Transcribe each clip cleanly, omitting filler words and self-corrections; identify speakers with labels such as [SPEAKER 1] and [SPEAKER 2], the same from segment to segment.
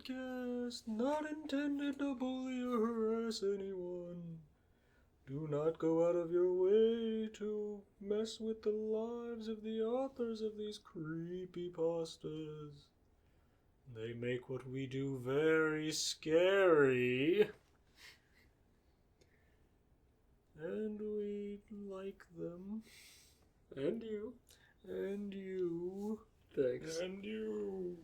[SPEAKER 1] podcast, not intended to bully or harass anyone. Do not go out of your way to mess with the lives of the authors of these creepypastas. They make what we do very scary. And we like them.
[SPEAKER 2] And you.
[SPEAKER 1] And you.
[SPEAKER 2] Thanks.
[SPEAKER 1] And you.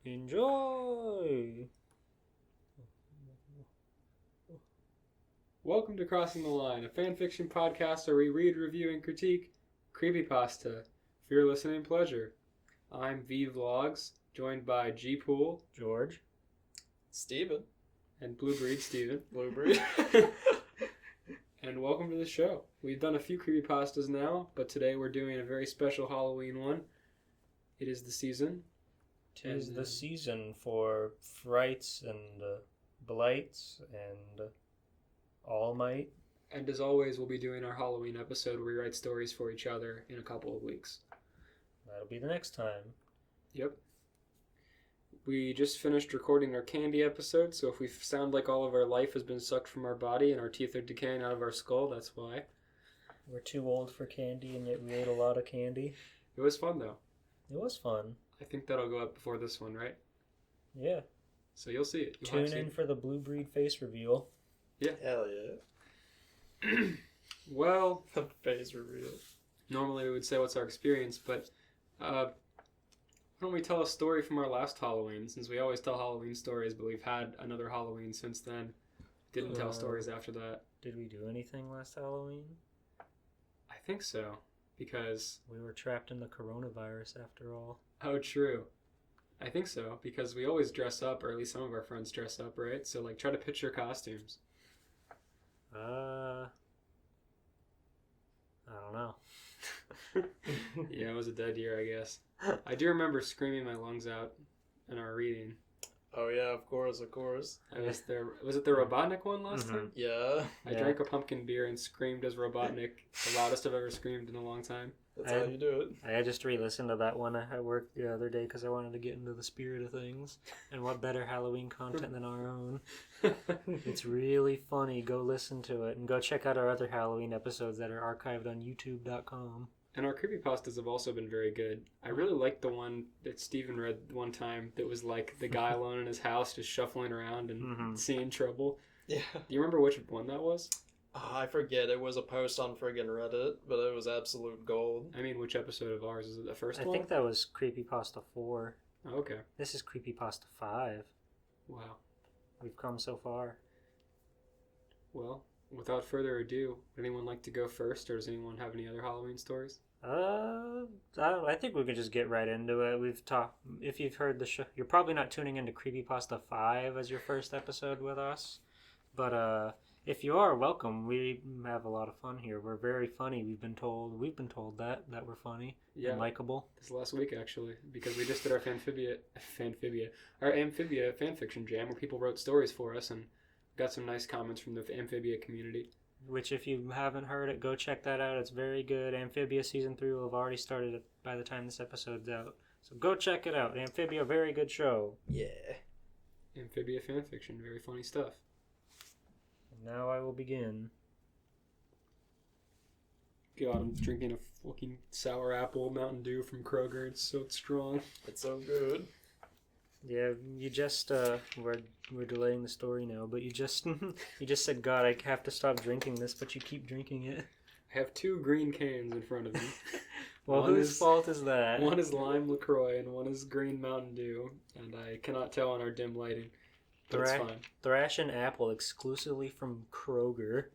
[SPEAKER 1] Enjoy!
[SPEAKER 2] Welcome to Crossing the Line, a fanfiction podcast where we read, review, and critique CreepyPasta for your listening pleasure. I'm V Vlogs, joined by G Pool,
[SPEAKER 1] George,
[SPEAKER 3] Steven,
[SPEAKER 2] and Blue Breed Steven.
[SPEAKER 3] Blue Breed.
[SPEAKER 2] And welcome to the show. We've done a few creepypastas now, but today we're doing a very special Halloween one. It is the season.
[SPEAKER 1] 'Tis the season for frights and blights and all might.
[SPEAKER 2] And as always, we'll be doing our Halloween episode where we write stories for each other in a couple of weeks.
[SPEAKER 1] That'll be the next time.
[SPEAKER 2] Yep. We just finished recording our candy episode, so if we sound like all of our life has been sucked from our body and our teeth are decaying out of our skull, that's why.
[SPEAKER 1] We're too old for candy, and yet we ate a lot of candy.
[SPEAKER 2] It was fun, though.
[SPEAKER 1] It was fun.
[SPEAKER 2] I think that'll go up before this one, right?
[SPEAKER 1] Yeah.
[SPEAKER 2] So you'll see it. You'll
[SPEAKER 1] Tune in for the Blue Breed face reveal.
[SPEAKER 2] Yeah.
[SPEAKER 3] Hell yeah.
[SPEAKER 2] Well,
[SPEAKER 3] The face reveal.
[SPEAKER 2] normally we would say what's our experience, but why don't we tell a story from our last Halloween, since we always tell Halloween stories, but we've had another Halloween since then. Didn't tell stories after that.
[SPEAKER 1] Did we do anything last Halloween?
[SPEAKER 2] I think so, because...
[SPEAKER 1] We were trapped in the coronavirus after all.
[SPEAKER 2] Oh, true. I think so, because we always dress up, or at least some of our friends dress up, right? So, like, try to pitch your costumes.
[SPEAKER 1] I don't know.
[SPEAKER 2] Yeah, it was a dead year, I guess. I do remember screaming my lungs out in our reading.
[SPEAKER 3] Oh yeah, of course.
[SPEAKER 2] Was it the Robotnik one last time?
[SPEAKER 3] Yeah.
[SPEAKER 2] I drank a pumpkin beer and screamed as Robotnik, the loudest I've ever screamed in a long time.
[SPEAKER 3] That's how you do it.
[SPEAKER 1] I just re-listened to that one at work the other day because I wanted to get into the spirit of things. And what better Halloween content than our own? It's really funny. Go listen to it and go check out our other Halloween episodes that are archived on youtube.com.
[SPEAKER 2] And our creepypastas have also been very good. I really liked the one that Steven read one time that was like the guy alone in his house just shuffling around and seeing trouble.
[SPEAKER 3] Yeah.
[SPEAKER 2] Do you remember which one that was?
[SPEAKER 3] Oh, I forget. It was a post on friggin' Reddit, but it was absolute gold.
[SPEAKER 2] I mean, which episode of ours? Is it the first one?
[SPEAKER 1] I think that was Creepypasta 4.
[SPEAKER 2] Oh, okay.
[SPEAKER 1] This is Creepypasta 5.
[SPEAKER 2] Wow.
[SPEAKER 1] We've come so far.
[SPEAKER 2] Well, without further ado, would anyone like to go first, or does anyone have any other Halloween stories?
[SPEAKER 1] I think we could just get right into it. We've talked. If you've heard the show, you're probably not tuning into Creepypasta 5 as your first episode with us, but if you are, welcome. We have a lot of fun here. We're very funny. We've been told that we're funny and likable.
[SPEAKER 2] This last week actually, because we just did our Amphibia fanfiction jam where people wrote stories for us and got some nice comments from the Amphibia community.
[SPEAKER 1] Which, if you haven't heard it, go check that out. It's very good. Amphibia Season 3 will have already started by the time this episode's out. So go check it out. Amphibia, very good show.
[SPEAKER 3] Yeah.
[SPEAKER 2] Amphibia fanfiction, very funny stuff.
[SPEAKER 1] And now I will begin.
[SPEAKER 2] God, I'm drinking a fucking sour apple Mountain Dew from Kroger. It's so strong.
[SPEAKER 3] It's so good.
[SPEAKER 1] Yeah, you just we're delaying the story now, but you just said, God, I have to stop drinking this, but you keep drinking it.
[SPEAKER 2] I have 2 green cans in front of me.
[SPEAKER 1] Well, whose fault is that?
[SPEAKER 2] One is lime LaCroix and one is green Mountain Dew, and I cannot tell on our dim lighting. But it's fine.
[SPEAKER 1] Thrash and Apple exclusively from Kroger.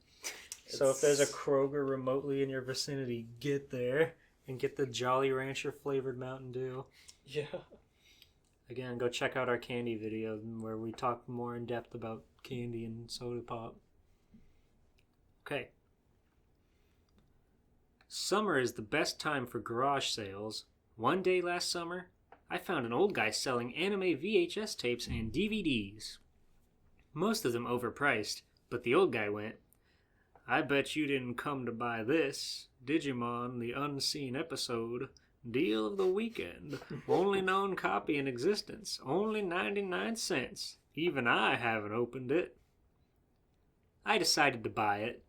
[SPEAKER 1] So if there's a Kroger remotely in your vicinity, get there and get the Jolly Rancher flavored Mountain Dew.
[SPEAKER 3] Yeah.
[SPEAKER 1] Again, go check out our candy video where we talk more in depth about candy and soda pop. Okay. Summer is the best time for garage sales. One day last summer, I found an old guy selling anime VHS tapes and DVDs. Most of them overpriced, but the old guy went, I bet you didn't come to buy this, Digimon the Unseen Episode,
[SPEAKER 4] Deal of the weekend. Only known copy in existence. Only 99 cents. Even I haven't opened it. I decided to buy it.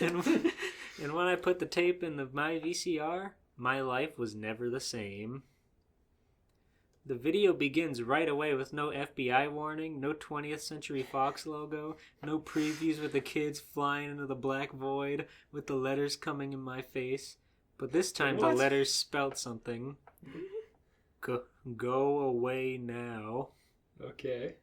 [SPEAKER 4] And when I put the tape in my VCR, my life was never the same. The video begins right away with no FBI warning, no 20th Century Fox logo, no previews with the kids flying into the black void with the letters coming in my face. But this time the letters spelled something. Go away now.
[SPEAKER 2] Okay.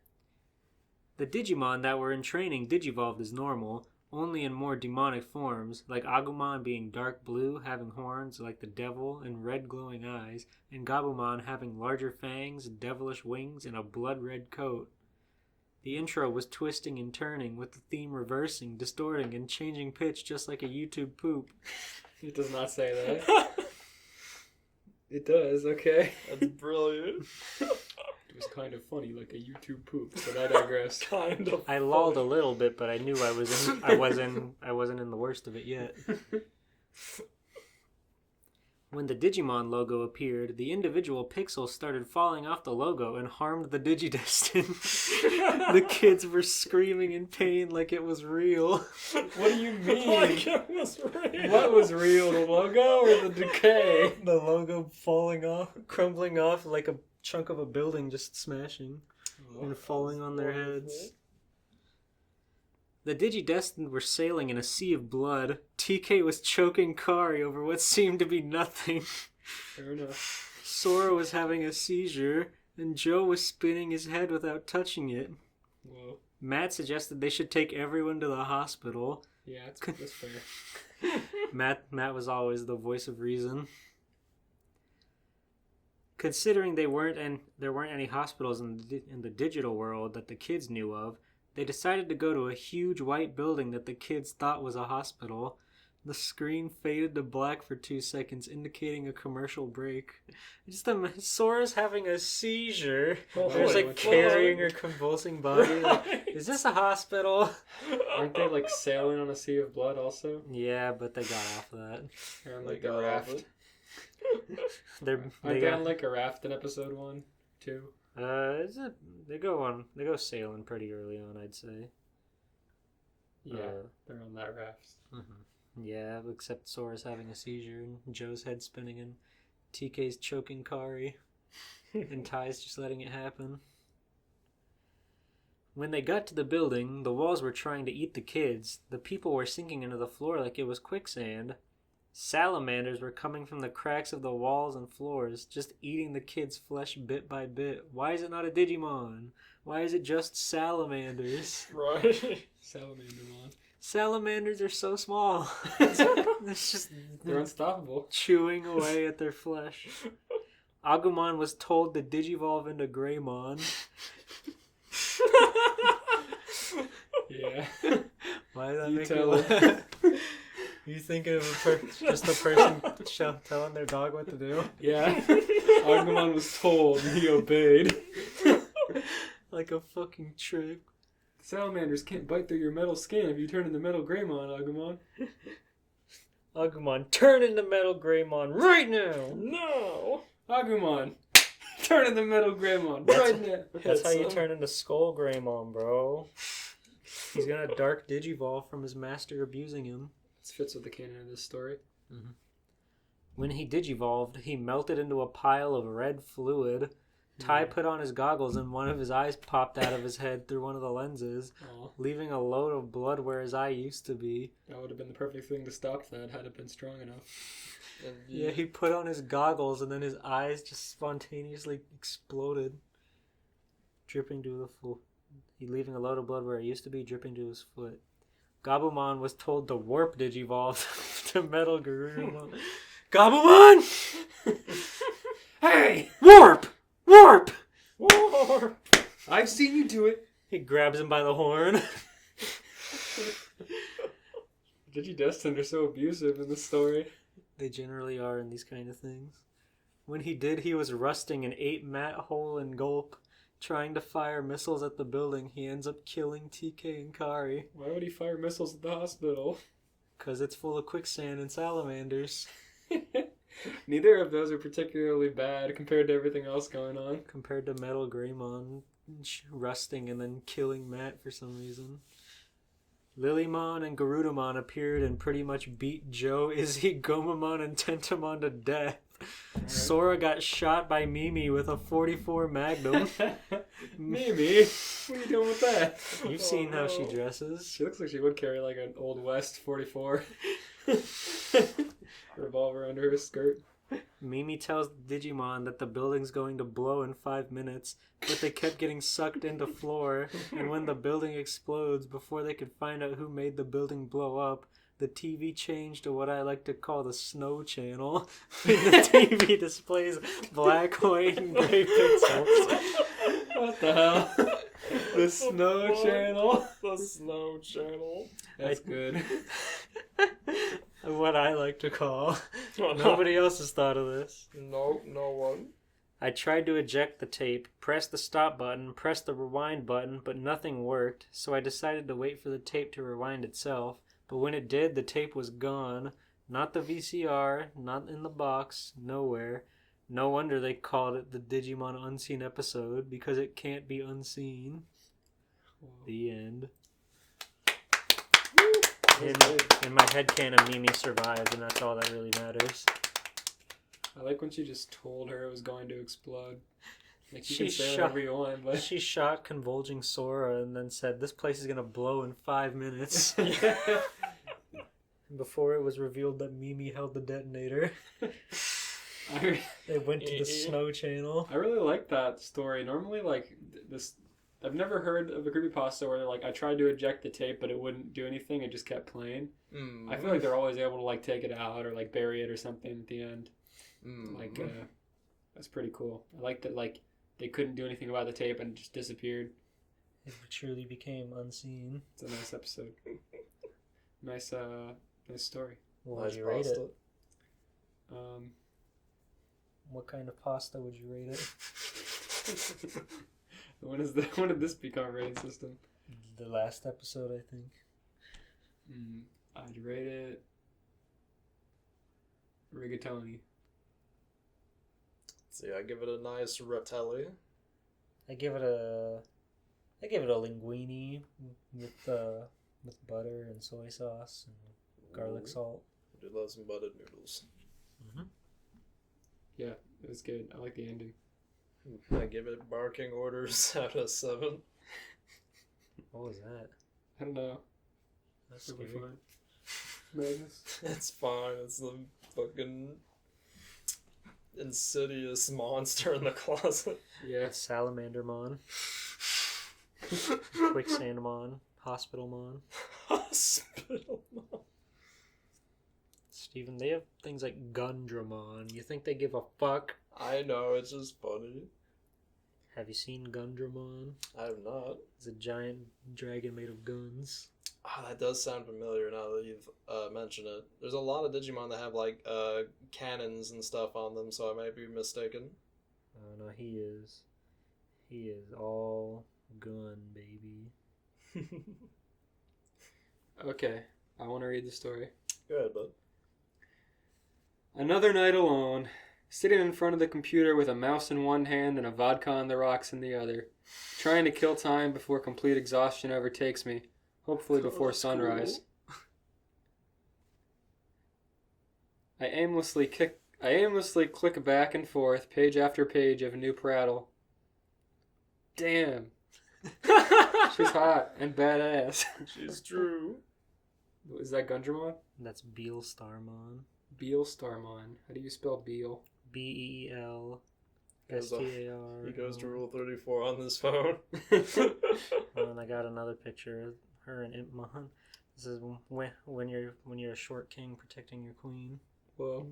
[SPEAKER 4] The Digimon that were in training digivolved as normal, only in more demonic forms, like Agumon being dark blue, having horns like the devil and red glowing eyes, and Gabumon having larger fangs, devilish wings, and a blood-red coat. The intro was twisting and turning, with the theme reversing, distorting, and changing pitch just like a YouTube poop.
[SPEAKER 2] It does not say that. It does, okay.
[SPEAKER 3] That's brilliant.
[SPEAKER 2] It was kind of funny, like a YouTube poop, but I digress.
[SPEAKER 3] Kind of.
[SPEAKER 4] I lulled a little bit, but I knew I wasn't in the worst of it yet. When the Digimon logo appeared, the individual pixels started falling off the logo and harmed the Digidestin. The kids were screaming in pain like it was real.
[SPEAKER 2] What do you mean?
[SPEAKER 3] Like it was real.
[SPEAKER 2] What was real, the logo or the decay?
[SPEAKER 4] The logo falling off, crumbling off like a chunk of a building just smashing and falling on their heads. The Digidestined were sailing in a sea of blood. TK was choking Kari over what seemed to be nothing.
[SPEAKER 2] Fair enough.
[SPEAKER 4] Sora was having a seizure, and Joe was spinning his head without touching it.
[SPEAKER 2] Whoa.
[SPEAKER 4] Matt suggested they should take everyone to the hospital.
[SPEAKER 2] Yeah, that's fair.
[SPEAKER 4] Matt was always the voice of reason. Considering there weren't any hospitals in the digital world that the kids knew of, they decided to go to a huge white building that the kids thought was a hospital. The screen faded to black for 2 seconds, indicating a commercial break. Sora's having a seizure. There's like carrying her convulsing body. Like, is this a hospital?
[SPEAKER 2] Aren't they like sailing on a sea of blood also?
[SPEAKER 4] Yeah, but they got off of that.
[SPEAKER 2] They're on
[SPEAKER 3] They
[SPEAKER 2] like a
[SPEAKER 3] got off
[SPEAKER 2] raft.
[SPEAKER 3] it.
[SPEAKER 2] Aren't they on like a raft in episode 1, 2?
[SPEAKER 4] They go sailing pretty early on, I'd say.
[SPEAKER 2] Yeah, they're on that raft.
[SPEAKER 4] Mm-hmm. Yeah, except Sora's having a seizure and Joe's head spinning and TK's choking Kari and Ty's just letting it happen. When they got to the building, the walls were trying to eat the kids. The people were sinking into the floor like it was quicksand. Salamanders were coming from the cracks of the walls and floors, just eating the kids' flesh bit by bit. Why is it not a Digimon? Why is it just salamanders?
[SPEAKER 3] Right.
[SPEAKER 2] Salamandermon.
[SPEAKER 4] Salamanders are so small. It's just
[SPEAKER 2] They're unstoppable.
[SPEAKER 4] chewing away at their flesh. Agumon was told to digivolve into Greymon.
[SPEAKER 2] Yeah.
[SPEAKER 4] Why did that
[SPEAKER 2] You
[SPEAKER 4] make
[SPEAKER 2] tell
[SPEAKER 4] me laugh? You thinking of just a person telling their dog what to do?
[SPEAKER 2] Yeah. Agumon was told and he obeyed.
[SPEAKER 4] Like a fucking trick.
[SPEAKER 2] Salamanders can't bite through your metal skin if you turn into Metal Greymon, Agumon.
[SPEAKER 4] Agumon, turn into Metal Greymon right now!
[SPEAKER 3] No.
[SPEAKER 2] Agumon, turn into Metal Greymon right now.
[SPEAKER 4] That's how you turn into Skull Greymon, bro. He's gonna dark digivolve from his master abusing him.
[SPEAKER 2] This fits with the canon of this story.
[SPEAKER 4] Mm-hmm. When he digivolved, he melted into a pile of red fluid. Ty put on his goggles and one of his eyes popped out of his head through one of the lenses, leaving a load of blood where his eye used to be.
[SPEAKER 2] That would have been the perfect thing to stop that had it been strong enough.
[SPEAKER 3] And
[SPEAKER 4] Yeah, he put on his goggles and then his eyes just spontaneously exploded, dripping to the floor. He leaving a load of blood where it used to be, dripping to his foot. Gabumon was told to warp digivolve to Metal Garurumon. Gabumon! Hey! Warp! Warp!
[SPEAKER 3] War.
[SPEAKER 2] I've seen you do it.
[SPEAKER 4] He grabs him by the horn.
[SPEAKER 2] Digidestined are so abusive in this story.
[SPEAKER 4] They generally are in these kind of things. When he did, he was rusting and ate Matt whole and gulp. Trying to fire missiles at the building, he ends up killing TK and Kari.
[SPEAKER 2] Why would he fire missiles at the hospital?
[SPEAKER 4] Because it's full of quicksand and salamanders.
[SPEAKER 2] Neither of those are particularly bad compared to everything else going on.
[SPEAKER 1] Compared to Metal Greymon rusting and then killing Matt for some reason. Lilymon and Garudamon appeared and pretty much beat Joe, Izzy, Gomamon, and Tentamon to death. Right. Sora got shot by Mimi with a 44 Magnum.
[SPEAKER 2] Mimi? What are you doing with that?
[SPEAKER 1] You've seen how she dresses.
[SPEAKER 2] She looks like she would carry like an Old West 44. Revolver under her skirt.
[SPEAKER 1] Mimi tells Digimon that the building's going to blow in 5 minutes, but they kept getting sucked into floor, and when the building explodes, before they could find out who made the building blow up, the TV changed to what I like to call the snow channel. The TV displays black, white, and gray pixels.
[SPEAKER 2] What the hell? The snow channel?
[SPEAKER 3] The snow channel.
[SPEAKER 2] That's good.
[SPEAKER 1] What I like to call. Nobody else has thought of this.
[SPEAKER 3] Nope, no one.
[SPEAKER 1] I tried to eject the tape, pressed the stop button, pressed the rewind button, but nothing worked, so I decided to wait for the tape to rewind itself. But when it did, the tape was gone. Not the VCR, not in the box, nowhere. No wonder they called it the Digimon Unseen episode, because it can't be unseen. Whoa. The end. In my headcanon, Mimi survived, and that's all that really matters.
[SPEAKER 2] I like when she just told her it was going to explode. Like, you can say whatever you want, but...
[SPEAKER 1] She shot convulging Sora and then said, "This place is going to blow in 5 minutes." Before it was revealed that Mimi held the detonator. They went to the snow channel.
[SPEAKER 2] I really like that story. Normally, like, this... I've never heard of a creepypasta where, like, I tried to eject the tape, but it wouldn't do anything. It just kept playing. I feel like they're always able to, like, take it out or, like, bury it or something at the end. Like, that's pretty cool. I like that, like, they couldn't do anything about the tape and it just disappeared.
[SPEAKER 1] It truly became unseen.
[SPEAKER 2] It's a nice episode. Nice story.
[SPEAKER 1] What would you rate it? What kind of pasta would you rate it?
[SPEAKER 2] When did this become a rating system?
[SPEAKER 1] The last episode, I think.
[SPEAKER 2] I'd rate it rigatoni.
[SPEAKER 3] See, I give it a nice Ratelli.
[SPEAKER 1] I give it a linguine with butter and soy sauce and garlic salt.
[SPEAKER 3] I do love some buttered noodles.
[SPEAKER 2] Yeah, it was good. I like the ending.
[SPEAKER 3] I give it barking orders out of 7.
[SPEAKER 1] What was that?
[SPEAKER 2] I don't know.
[SPEAKER 1] That's
[SPEAKER 2] It'll be
[SPEAKER 1] scary.
[SPEAKER 2] fine. Madness.
[SPEAKER 3] It's fine. It's the fucking insidious monster in the closet.
[SPEAKER 2] Yeah.
[SPEAKER 1] Salamandermon. Quicksandmon. Hospitalmon.
[SPEAKER 3] Hospitalmon.
[SPEAKER 1] Steven, they have things like Gundramon. You think they give a fuck?
[SPEAKER 3] I know, it's just funny.
[SPEAKER 1] Have you seen Gundramon?
[SPEAKER 3] I have not.
[SPEAKER 1] It's a giant dragon made of guns.
[SPEAKER 3] Oh, that does sound familiar now that you've mentioned it. There's a lot of Digimon that have, like, cannons and stuff on them, so I might be mistaken.
[SPEAKER 1] Oh, no, he is. He is all gun, baby.
[SPEAKER 2] Okay, I want to read the story.
[SPEAKER 3] Go ahead, bud.
[SPEAKER 2] Another night alone, sitting in front of the computer with a mouse in one hand and a vodka on the rocks in the other, trying to kill time before complete exhaustion overtakes me, hopefully before sunrise. Cool. I aimlessly click back and forth, page after page of a new prattle. Damn. She's hot and badass.
[SPEAKER 3] She's true.
[SPEAKER 2] Is that Gundramon?
[SPEAKER 1] That's Beelstarmon.
[SPEAKER 2] Beelstarmon. How do you spell Beel?
[SPEAKER 1] Beelstar.
[SPEAKER 3] He goes to Rule 34 on this phone.
[SPEAKER 1] And I got another picture of her and Impmon. This is when you're a short king protecting your queen.
[SPEAKER 2] Whoa.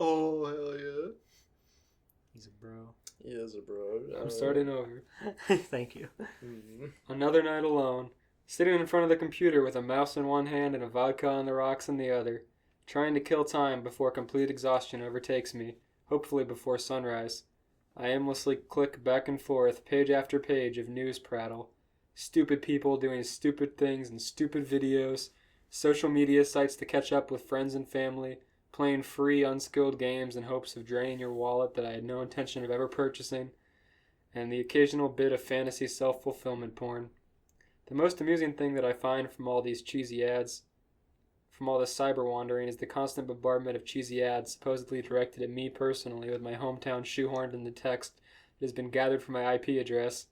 [SPEAKER 3] Oh, hell yeah.
[SPEAKER 1] He's a bro.
[SPEAKER 3] He is a bro.
[SPEAKER 2] I'm starting over.
[SPEAKER 1] Thank you.
[SPEAKER 2] Another night alone, sitting in front of the computer with a mouse in one hand and a vodka on the rocks in the other, trying to kill time before complete exhaustion overtakes me, hopefully before sunrise. I aimlessly click back and forth, page after page of news prattle. Stupid people doing stupid things and stupid videos, social media sites to catch up with friends and family, playing free, unskilled games in hopes of draining your wallet that I had no intention of ever purchasing, and the occasional bit of fantasy self-fulfillment porn. The most amusing thing that I find from all these cheesy ads, from all this cyber wandering, is the constant bombardment of cheesy ads supposedly directed at me personally, with my hometown shoehorned in the text that has been gathered from my IP address.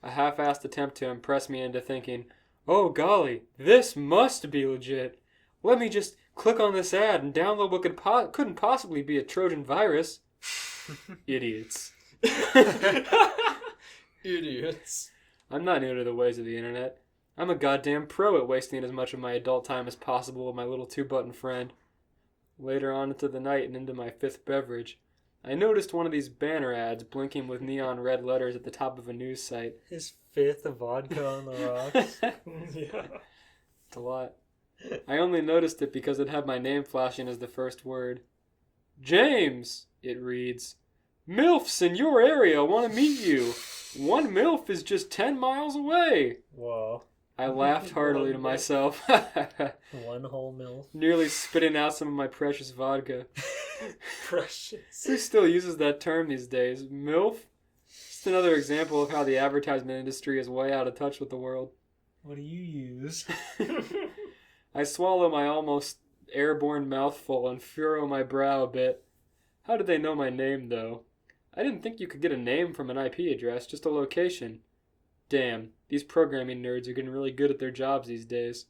[SPEAKER 2] A half-assed attempt to impress me into thinking, oh golly, this must be legit. Let me just click on this ad and download what couldn't possibly be a Trojan virus. Idiots.
[SPEAKER 3] Idiots.
[SPEAKER 2] I'm not new to the ways of the internet. I'm a goddamn pro at wasting as much of my adult time as possible with my little two-button friend. Later on into the night and into my fifth beverage, I noticed one of these banner ads blinking with neon red letters at the top of a news site.
[SPEAKER 1] His fifth vodka on the rocks.
[SPEAKER 3] Yeah.
[SPEAKER 2] It's a lot. I only noticed it because it had my name flashing as the first word. James, it reads. MILFs in your area want to meet you. One MILF is just 10 miles away.
[SPEAKER 1] Whoa.
[SPEAKER 2] I laughed heartily to myself,
[SPEAKER 1] One whole MILF.
[SPEAKER 2] nearly spitting out some of my precious vodka.
[SPEAKER 3] Precious.
[SPEAKER 2] Who still uses that term these days? MILF? Just another example of how the advertisement industry is way out of touch with the world.
[SPEAKER 1] What do you use?
[SPEAKER 2] I swallow my almost airborne mouthful and furrow my brow a bit. How did they know my name, though? I didn't think you could get a name from an IP address, just a location. Damn, these programming nerds are getting really good at their jobs these days.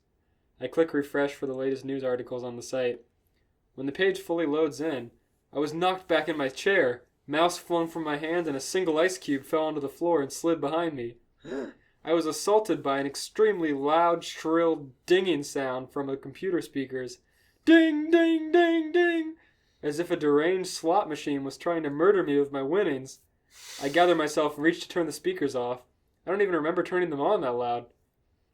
[SPEAKER 2] I click refresh for the latest news articles on the site. When the page fully loads in, I was knocked back in my chair, mouse flung from my hand, and a single ice cube fell onto the floor and slid behind me. I was assaulted by an extremely loud, shrill dinging sound from the computer speakers. Ding, ding, ding, ding! As if a deranged slot machine was trying to murder me with my winnings. I gathered myself and reached to turn the speakers off. I don't even remember turning them on that loud.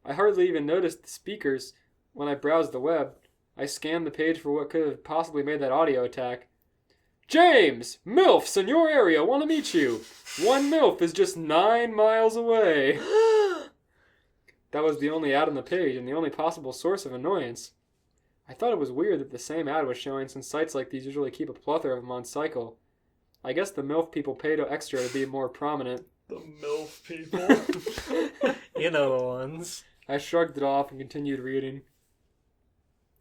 [SPEAKER 2] I hardly even noticed the speakers when I browsed the web. I scanned the page for what could have possibly made that audio attack. James! MILFs in your area want to meet you. One MILF is just 9 miles away. That was the only ad on the page and the only possible source of annoyance. I thought it was weird that the same ad was showing since sites like these usually keep a plethora of them on cycle. I guess the MILF people paid extra to be more prominent.
[SPEAKER 3] The MILF people.
[SPEAKER 1] You know the ones.
[SPEAKER 2] I shrugged it off and continued reading.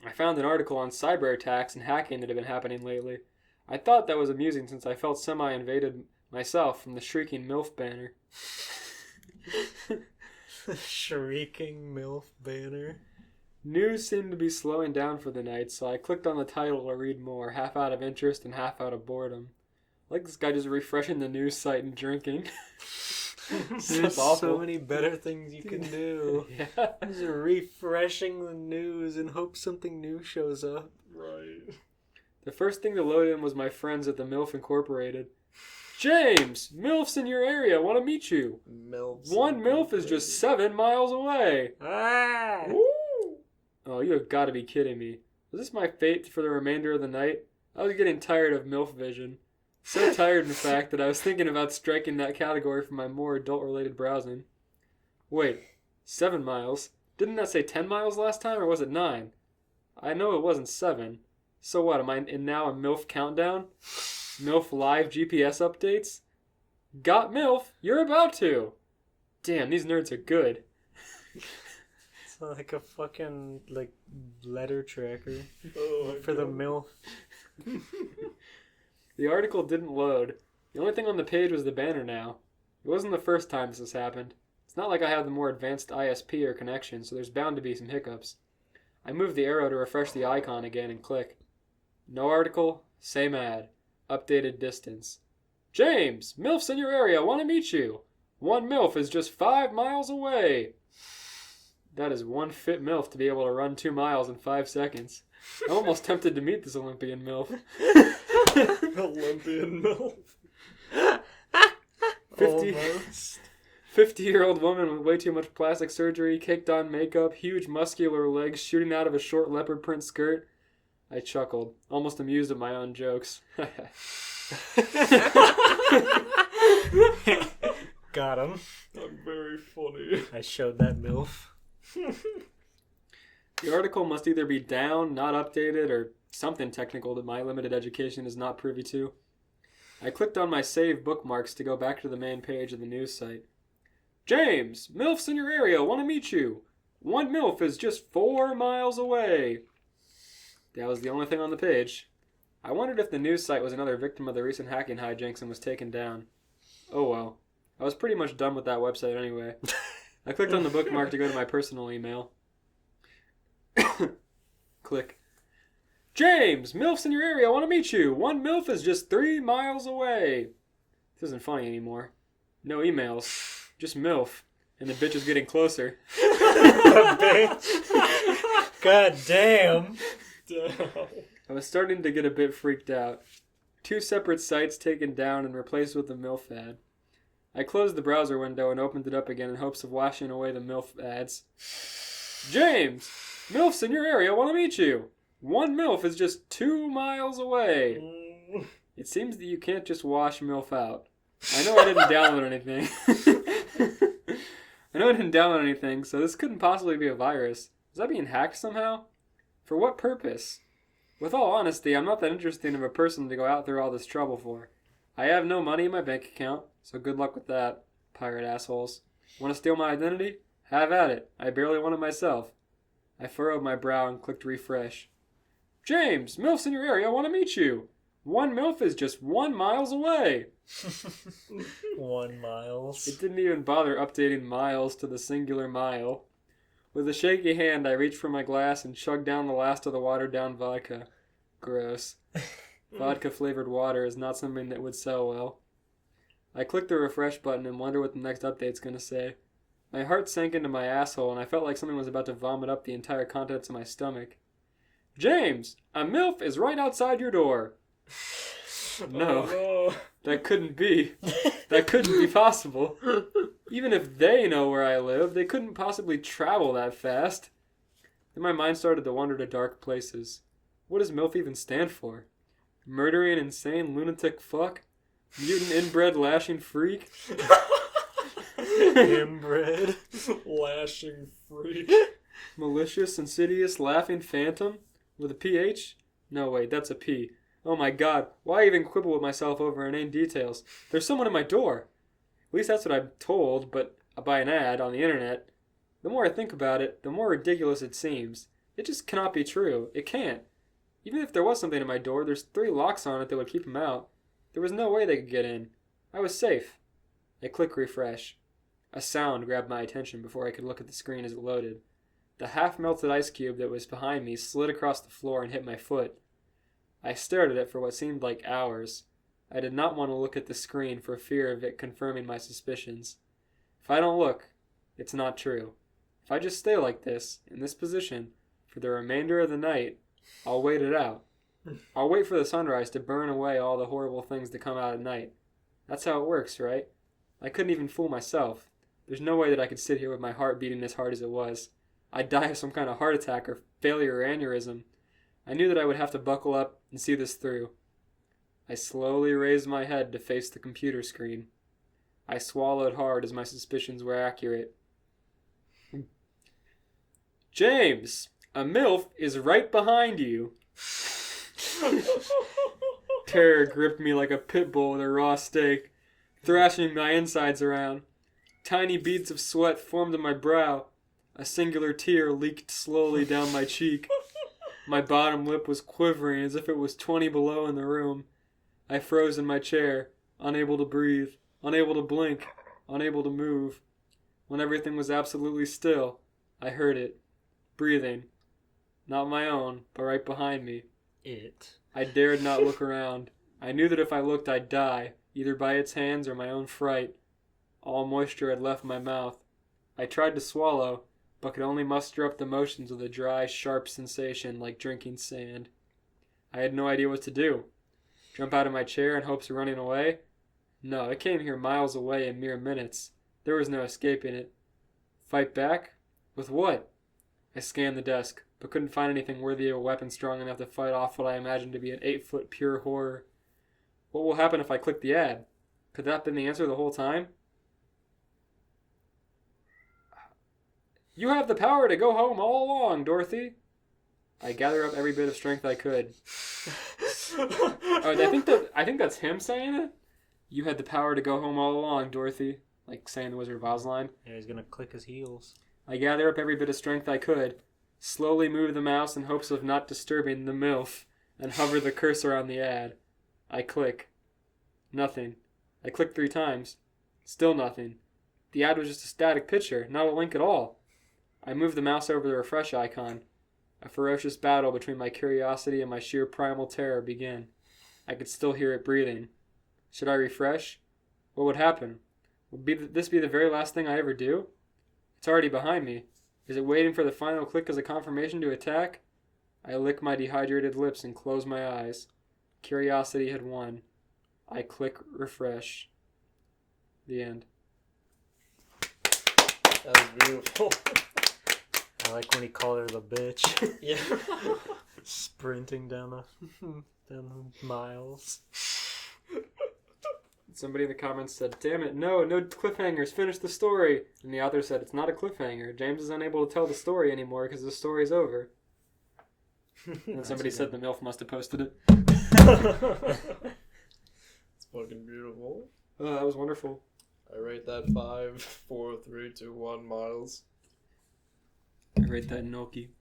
[SPEAKER 2] I found an article on cyber attacks and hacking that had been happening lately. I thought that was amusing since I felt semi-invaded myself from the shrieking MILF banner.
[SPEAKER 1] Shrieking MILF banner.
[SPEAKER 2] News seemed to be slowing down for the night, so I clicked on the title to read more, half out of interest and half out of boredom. I like this guy just refreshing the news site and drinking.
[SPEAKER 1] There's so many better things you can do.
[SPEAKER 2] Yeah.
[SPEAKER 1] Just refreshing the news and hope something new shows up.
[SPEAKER 3] Right.
[SPEAKER 2] The first thing to load in was my friends at the MILF Incorporated. James! MILFs in your area want to meet you.
[SPEAKER 3] MILFs.
[SPEAKER 2] One MILF is just 7 miles away.
[SPEAKER 1] Ah!
[SPEAKER 3] Woo!
[SPEAKER 2] Oh, you have got to be kidding me. Was this my fate for the remainder of the night? I was getting tired of MILF vision. So tired, in fact, that I was thinking about striking that category from my more adult-related browsing. Wait, 7 miles? Didn't that say 10 miles last time, or was it 9? I know it wasn't 7. So what, am I in now a MILF countdown? MILF live GPS updates? Got MILF, you're about to! Damn, these nerds are good.
[SPEAKER 1] It's like a fucking, letter tracker
[SPEAKER 3] Oh,
[SPEAKER 1] for the MILF.
[SPEAKER 2] The article didn't load. The only thing on the page was the banner now. It wasn't the first time this has happened. It's not like I have the more advanced ISP or connection, so there's bound to be some hiccups. I move the arrow to refresh the icon again and click. No article, same ad. Updated distance. James! MILFs in your area want to meet you. One MILF is just 5 miles away. That is one fit MILF to be able to run 2 miles in 5 seconds. I'm almost tempted to meet this Olympian MILF.
[SPEAKER 3] Olympian MILF.
[SPEAKER 2] 50-year-old woman with way too much plastic surgery, caked on makeup, huge muscular legs shooting out of a short leopard print skirt. I chuckled, almost amused at my own jokes.
[SPEAKER 1] Got him.
[SPEAKER 3] I'm very funny.
[SPEAKER 1] I showed that MILF.
[SPEAKER 2] The article must either be down, not updated, or something technical that my limited education is not privy to. I clicked on my save bookmarks to go back to the main page of the news site. James, MILFs in your area want to meet you. One MILF is just 4 miles away. That was the only thing on the page. I wondered if the news site was another victim of the recent hacking hijinks and was taken down. Oh well. I was pretty much done with that website anyway. I clicked on the bookmark to go to my personal email. Click. James, MILFs in your area want to meet you. One MILF is just 3 miles away. This isn't funny anymore. No emails. Just MILF. And the bitch is getting closer.
[SPEAKER 1] God damn.
[SPEAKER 2] I was starting to get a bit freaked out. 2 separate sites taken down and replaced with a MILF ad. I closed the browser window and opened it up again in hopes of washing away the MILF ads. James, MILFs in your area want to meet you. One MILF is just 2 miles away. It seems that you can't just wash MILF out. I know I didn't download anything. So this couldn't possibly be a virus. Was I being hacked somehow? For what purpose? With all honesty, I'm not that interesting of a person to go out through all this trouble for. I have no money in my bank account, so good luck with that, pirate assholes. Want to steal my identity? Have at it. I barely want it myself. I furrowed my brow and clicked refresh. James, MILFs in your area want to meet you. One MILF is just 1 miles away.
[SPEAKER 1] 1 miles.
[SPEAKER 2] It didn't even bother updating miles to the singular mile. With a shaky hand, I reached for my glass and chugged down the last of the watered-down vodka. Gross. Vodka-flavored water is not something that would sell well. I clicked the refresh button and wondered what the next update's going to say. My heart sank into my asshole, and I felt like something was about to vomit up the entire contents of my stomach. James, a MILF is right outside your door. No, that couldn't be. That couldn't be possible. Even if they know where I live, they couldn't possibly travel that fast. Then my mind started to wander to dark places. What does MILF even stand for? Murdering insane lunatic fuck? Mutant inbred lashing freak?
[SPEAKER 1] Inbred lashing freak.
[SPEAKER 2] Malicious, insidious, laughing phantom? With a PH? No, wait, that's a P. Oh my god, why even quibble with myself over inane details? There's someone at my door. At least that's what I'm told, but by an ad on the internet. The more I think about it, the more ridiculous it seems. It just cannot be true. It can't. Even if there was something at my door, there's 3 locks on it that would keep them out. There was no way they could get in. I was safe. I click refresh. A sound grabbed my attention before I could look at the screen as it loaded. The half-melted ice cube that was behind me slid across the floor and hit my foot. I stared at it for what seemed like hours. I did not want to look at the screen for fear of it confirming my suspicions. If I don't look, it's not true. If I just stay like this, in this position, for the remainder of the night, I'll wait it out. I'll wait for the sunrise to burn away all the horrible things that come out at night. That's how it works, right? I couldn't even fool myself. There's no way that I could sit here with my heart beating as hard as it was. I'd die of some kind of heart attack or failure or aneurysm. I knew that I would have to buckle up and see this through. I slowly raised my head to face the computer screen. I swallowed hard as my suspicions were accurate. James, a MILF is right behind you. Terror gripped me like a pit bull with a raw steak, thrashing my insides around. Tiny beads of sweat formed on my brow. A singular tear leaked slowly down my cheek. My bottom lip was quivering as if it was 20 below in the room. I froze in my chair, unable to breathe, unable to blink, unable to move. When everything was absolutely still, I heard it. Breathing. Not my own, but right behind me.
[SPEAKER 1] It.
[SPEAKER 2] I dared not look around. I knew that if I looked I'd die, either by its hands or my own fright. All moisture had left my mouth. I tried to swallow, but could only muster up the motions with a dry, sharp sensation like drinking sand. I had no idea what to do. Jump out of my chair in hopes of running away? No, it came here miles away in mere minutes. There was no escaping it. Fight back? With what? I scanned the desk, but couldn't find anything worthy of a weapon strong enough to fight off what I imagined to be an 8-foot pure horror. What will happen if I click the ad? Could that have been the answer the whole time? You have the power to go home all along, Dorothy. I gather up every bit of strength I could. Oh, I think that's him saying it. You had the power to go home all along, Dorothy. Like saying the Wizard of Oz line.
[SPEAKER 4] Yeah, he's gonna click his heels.
[SPEAKER 2] I gather up every bit of strength I could, slowly move the mouse in hopes of not disturbing the MILF, and hover the cursor on the ad. I click. Nothing. I click 3 times. Still nothing. The ad was just a static picture, not a link at all. I move the mouse over the refresh icon. A ferocious battle between my curiosity and my sheer primal terror began. I could still hear it breathing. Should I refresh? What would happen? Would this be the very last thing I ever do? It's already behind me. Is it waiting for the final click as a confirmation to attack? I lick my dehydrated lips and close my eyes. Curiosity had won. I click refresh. The end.
[SPEAKER 3] That was beautiful.
[SPEAKER 4] I like when he called her the bitch.
[SPEAKER 3] Yeah.
[SPEAKER 4] Sprinting down the miles.
[SPEAKER 2] Somebody in the comments said, damn it, no cliffhangers, finish the story. And the author said, it's not a cliffhanger. James is unable to tell the story anymore because the story's over. And somebody said the MILF must have posted it.
[SPEAKER 3] It's fucking beautiful.
[SPEAKER 2] Oh, that was wonderful.
[SPEAKER 3] I rate that 5, 4, 3, 2, 1 miles.
[SPEAKER 2] I rate that gnocchi.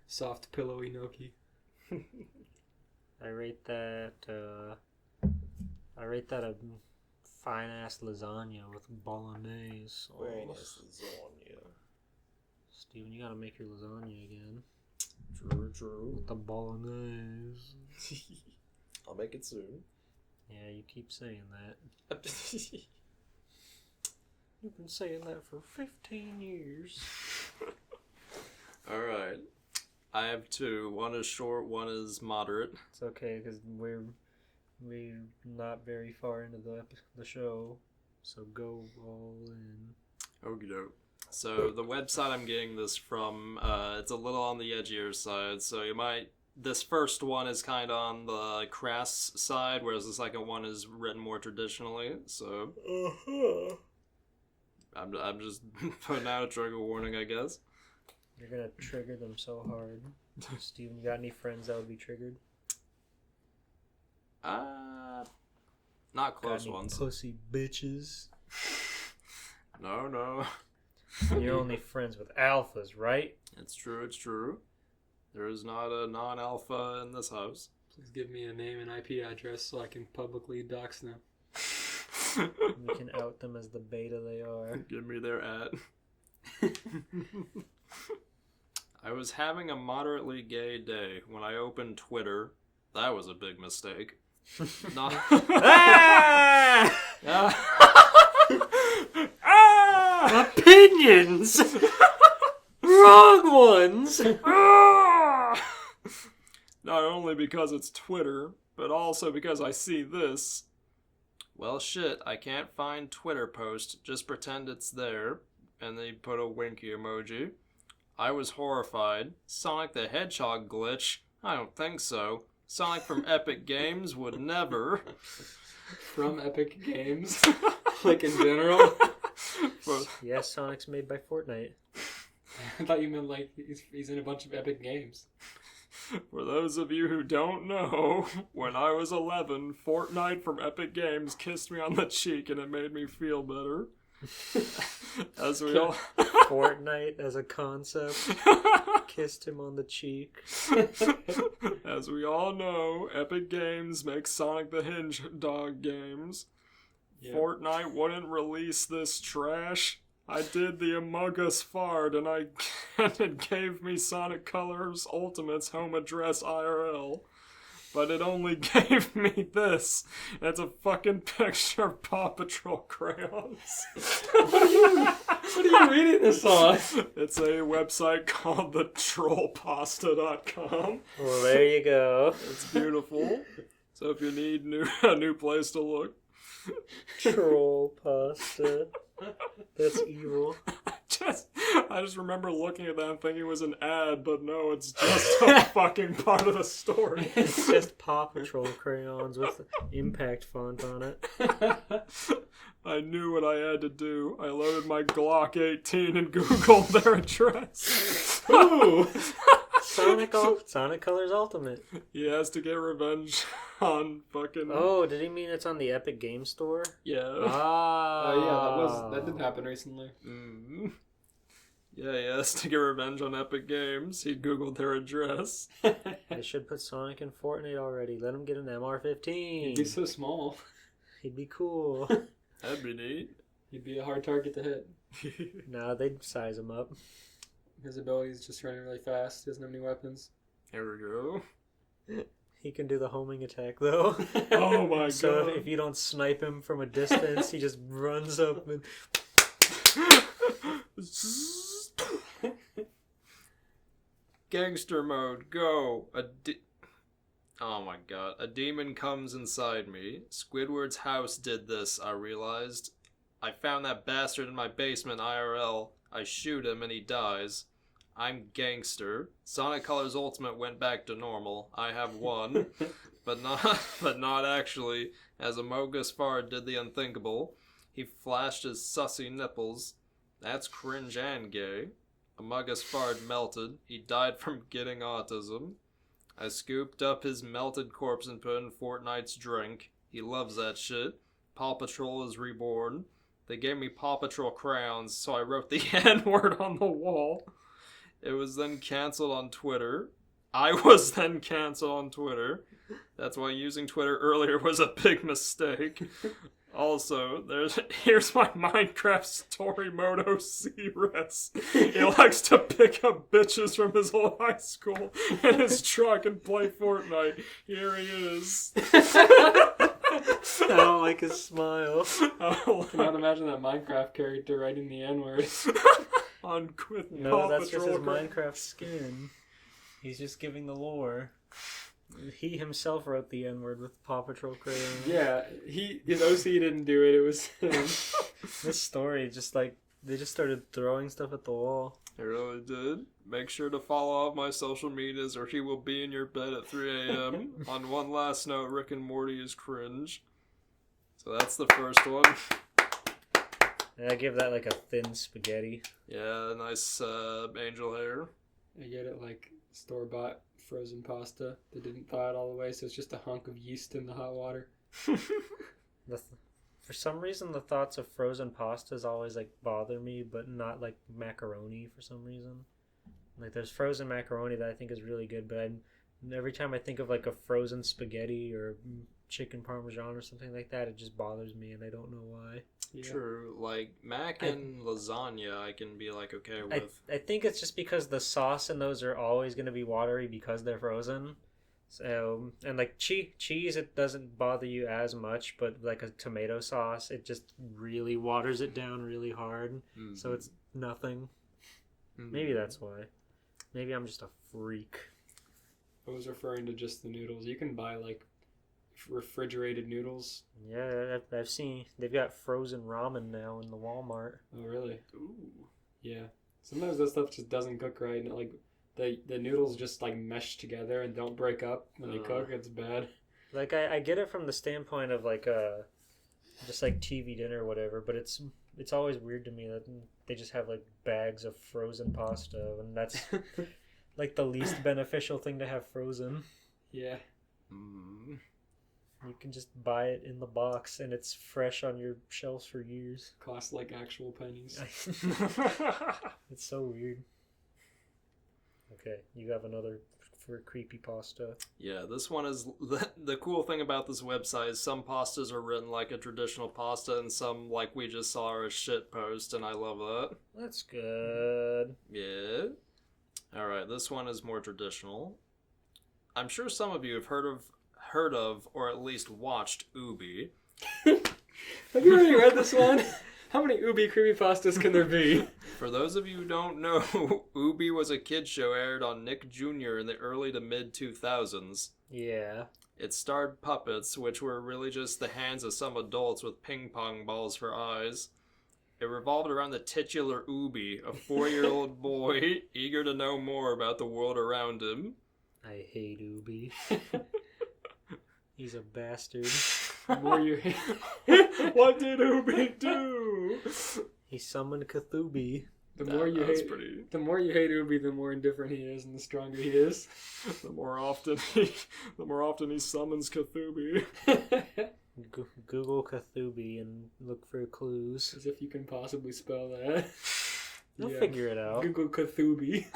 [SPEAKER 2] Soft, pillowy gnocchi.
[SPEAKER 4] I rate that a fine ass lasagna with bolognese sauce.
[SPEAKER 3] Very nice lasagna.
[SPEAKER 4] Steven, you gotta make your lasagna again.
[SPEAKER 3] True.
[SPEAKER 4] With the bolognese.
[SPEAKER 3] I'll make it soon.
[SPEAKER 4] Yeah, you keep saying that. You've been saying that for 15 years.
[SPEAKER 3] Alright. I have 2. One is short, one is moderate.
[SPEAKER 4] It's okay, because we're not very far into the show, so go all in.
[SPEAKER 3] Okie doke. So the website I'm getting this from, it's a little on the edgier side, so this first one is kind of on the crass side, whereas the second one is written more traditionally, so I'm just putting out a trigger warning, I guess.
[SPEAKER 4] You're gonna trigger them so hard. Steven, you got any friends that would be triggered?
[SPEAKER 3] Not close
[SPEAKER 4] Got any
[SPEAKER 3] ones.
[SPEAKER 4] pussy bitches.
[SPEAKER 3] No.
[SPEAKER 4] You're only friends with alphas, right?
[SPEAKER 3] It's true. There is not a non-alpha in this house.
[SPEAKER 2] Please give me a name and IP address so I can publicly dox them.
[SPEAKER 4] We can out them as the beta they are.
[SPEAKER 3] Give me their at. I was having a moderately gay day when I opened Twitter. That was a big mistake. Not.
[SPEAKER 4] Opinions! Wrong ones!
[SPEAKER 3] Not only because it's Twitter, but also because I see this. Well, shit, I can't find Twitter post. Just pretend it's there. And they put a winky emoji. I was horrified. Sonic the Hedgehog glitch? I don't think so. Sonic from Epic Games would never.
[SPEAKER 2] From Epic Games? Like in general?
[SPEAKER 4] Yes, Sonic's made by Fortnite.
[SPEAKER 2] I thought you meant like he's in a bunch of Epic Games.
[SPEAKER 3] For those of you who don't know, when I was 11, Fortnite from Epic Games kissed me on the cheek and it made me feel better. As we all...
[SPEAKER 4] Fortnite as a concept kissed him on the cheek.
[SPEAKER 3] As we all know, Epic Games makes Sonic the Hedgehog games. Yeah. Fortnite wouldn't release this trash. I did the Among Us fart and it gave me Sonic Colors Ultimate's home address IRL. But it only gave me this. It's a fucking picture of Paw Patrol crayons.
[SPEAKER 2] What are you reading this on?
[SPEAKER 3] It's a website called the TrollPasta.com.
[SPEAKER 4] Well, there you go.
[SPEAKER 3] It's beautiful. So if you need a new place to look.
[SPEAKER 4] Troll pasta. That's evil.
[SPEAKER 3] I just remember looking at that and thinking it was an ad, but no, it's just a fucking part of the story.
[SPEAKER 4] It's just Paw Patrol crayons with impact font on it.
[SPEAKER 3] I knew what I had to do. I loaded my Glock 18 and Googled their address.
[SPEAKER 2] Ooh!
[SPEAKER 4] Sonic Colors Ultimate.
[SPEAKER 3] He has to get revenge on fucking...
[SPEAKER 4] Oh, did he mean it's on the Epic Game Store?
[SPEAKER 3] Yeah.
[SPEAKER 4] Ah.
[SPEAKER 2] That did happen recently.
[SPEAKER 3] Yeah, he has to get revenge on Epic Games. He googled their address.
[SPEAKER 4] They should put Sonic in Fortnite already. Let him get an MR-15.
[SPEAKER 2] He'd be so small.
[SPEAKER 4] He'd be cool.
[SPEAKER 3] That'd be neat.
[SPEAKER 2] He'd be a hard target to hit.
[SPEAKER 4] Nah, they'd size him up.
[SPEAKER 2] His ability's just running really fast. He doesn't have any weapons.
[SPEAKER 3] Here we go.
[SPEAKER 4] He can do the homing attack, though.
[SPEAKER 3] Oh my god.
[SPEAKER 4] So if you don't snipe him from a distance, he just runs up and...
[SPEAKER 3] Gangster mode, go. Oh my god. A demon comes inside me. Squidward's house did this, I realized. I found that bastard in my basement IRL. I shoot him and he dies. I'm gangster. Sonic Colors Ultimate went back to normal. I have won. but not actually, as Amogus Fard did the unthinkable. He flashed his sussy nipples. That's cringe and gay. Amogus Fard melted. He died from getting autism. I scooped up his melted corpse and put in Fortnite's drink. He loves that shit. Paw Patrol is reborn. They gave me Paw Patrol crayons, so I wrote the N-word on the wall. It was then cancelled on Twitter. I was then cancelled on Twitter. That's why using Twitter earlier was a big mistake. Also, here's my Minecraft story mode OC-res. He likes to pick up bitches from his old high school in his truck and play Fortnite. Here he is.
[SPEAKER 4] I don't like his smile.
[SPEAKER 2] I cannot imagine that Minecraft character writing the N-word.
[SPEAKER 3] On Quit
[SPEAKER 4] No,
[SPEAKER 3] Paw
[SPEAKER 4] that's just
[SPEAKER 3] Patrol
[SPEAKER 4] his Minecraft skin. He's just giving the lore. He himself wrote the N-word with Paw Patrol crayon.
[SPEAKER 2] Yeah, his OC didn't do it, it was him.
[SPEAKER 4] This story, they just started throwing stuff at the wall.
[SPEAKER 3] It really did. Make sure to follow all of my social medias or he will be in your bed at 3 a.m. On one last note, Rick and Morty is cringe. So that's the first one.
[SPEAKER 4] And I give that like a thin spaghetti.
[SPEAKER 3] Yeah, nice angel hair.
[SPEAKER 2] I get it like store-bought frozen pasta that didn't thaw it all the way, so it's just a hunk of yeast in the hot water.
[SPEAKER 4] For some reason, the thoughts of frozen pastas always like bother me, but not like macaroni for some reason. Like there's frozen macaroni that I think is really good, but every time I think of like a frozen spaghetti or chicken parmesan or something like that, it just bothers me, and I don't know why.
[SPEAKER 2] Yeah.
[SPEAKER 3] True, like mac and lasagna I can be like okay with.
[SPEAKER 4] I think it's just because the sauce in those are always going to be watery because they're frozen. So, and like cheese, it doesn't bother you as much, but like a tomato sauce, it just really waters it down really hard. Mm-hmm. So it's nothing. Mm-hmm. Maybe that's why. Maybe I'm just a freak.
[SPEAKER 2] I was referring to just the noodles. You can buy like refrigerated noodles.
[SPEAKER 4] Yeah, I've seen they've got frozen ramen now in the Walmart.
[SPEAKER 2] Oh really? Ooh. Yeah. Sometimes that stuff just doesn't cook right, and like the noodles just like mesh together and don't break up when they cook. It's bad.
[SPEAKER 4] Like I get it from the standpoint of like just like TV dinner or whatever, but it's always weird to me that they just have like bags of frozen pasta, and that's like the least beneficial thing to have frozen.
[SPEAKER 2] Yeah.
[SPEAKER 4] Mm. You can just buy it in the box and it's fresh on your shelves for years.
[SPEAKER 2] Costs like actual pennies.
[SPEAKER 4] It's so weird. Okay, you have another for CreepyPasta.
[SPEAKER 3] Yeah, this one is... The cool thing about this website is some pastas are written like a traditional pasta and some, like we just saw, are a shit post, and I love that.
[SPEAKER 4] That's good.
[SPEAKER 3] Yeah. Alright, this one is more traditional. I'm sure some of you have heard of or at least watched Ubi.
[SPEAKER 2] Have you already read this one? How many Ubi creepypastas can there be?
[SPEAKER 3] For those of you who don't know, Ubi was a kids show aired on Nick Jr. in the early to mid 2000s.
[SPEAKER 4] Yeah.
[SPEAKER 3] It starred puppets, which were really just the hands of some adults with ping pong balls for eyes. It revolved around the titular Ubi, a 4-year-old boy eager to know more about the world around him.
[SPEAKER 4] I hate Ubi. He's a bastard.
[SPEAKER 2] What
[SPEAKER 3] did Ubi do?
[SPEAKER 4] He summoned Cthulhu.
[SPEAKER 2] The more you hate Ubi, the more indifferent he is, and the stronger he is.
[SPEAKER 3] The more often he summons Cthulhu.
[SPEAKER 4] Google Cthulhu and look for clues.
[SPEAKER 2] As if you can possibly spell that.
[SPEAKER 4] We'll figure it out.
[SPEAKER 2] Google Cthulhu.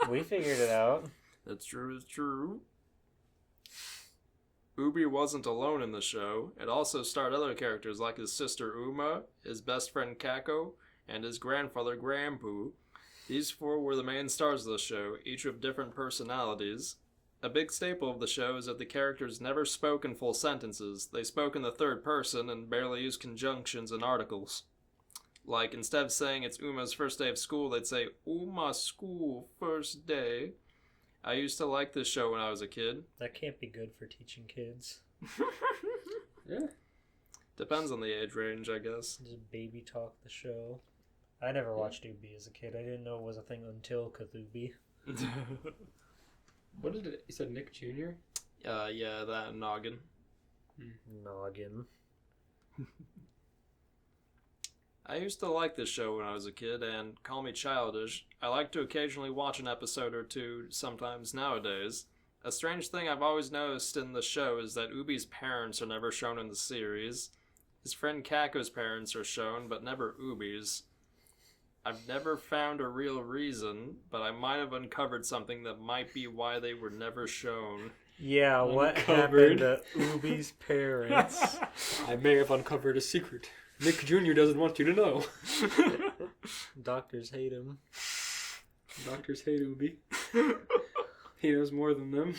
[SPEAKER 4] We figured it out.
[SPEAKER 3] That's true, it's true. Ubi wasn't alone in the show. It also starred other characters like his sister Uma, his best friend Kako, and his grandfather Grandpoo. These four were the main stars of the show, each with different personalities. A big staple of the show is that the characters never spoke in full sentences. They spoke in the third person and barely used conjunctions and articles. Like, instead of saying it's Uma's first day of school, they'd say, Uma school, first day. I used to like this show when I was a kid.
[SPEAKER 4] That can't be good for teaching kids.
[SPEAKER 2] Yeah.
[SPEAKER 3] Depends on the age range, I guess.
[SPEAKER 4] Just baby talk the show. I never watched Ubi as a kid. I didn't know it was a thing until Cthulhu.
[SPEAKER 2] What did it? You said Nick Jr.?
[SPEAKER 3] Yeah, that and Noggin.
[SPEAKER 4] Noggin.
[SPEAKER 3] I used to like this show when I was a kid, and call me childish, I like to occasionally watch an episode or two sometimes nowadays. A strange thing I've always noticed in the show is that Ubi's parents are never shown in the series. His friend Kako's parents are shown, but never Ubi's. I've never found a real reason, but I might have uncovered something that might be why they were never shown.
[SPEAKER 4] Yeah, what happened to Ubi's parents?
[SPEAKER 2] I may have uncovered a secret. Nick Jr. doesn't want you to know.
[SPEAKER 4] Doctors hate him.
[SPEAKER 2] Doctors hate Ubi. He knows more than them.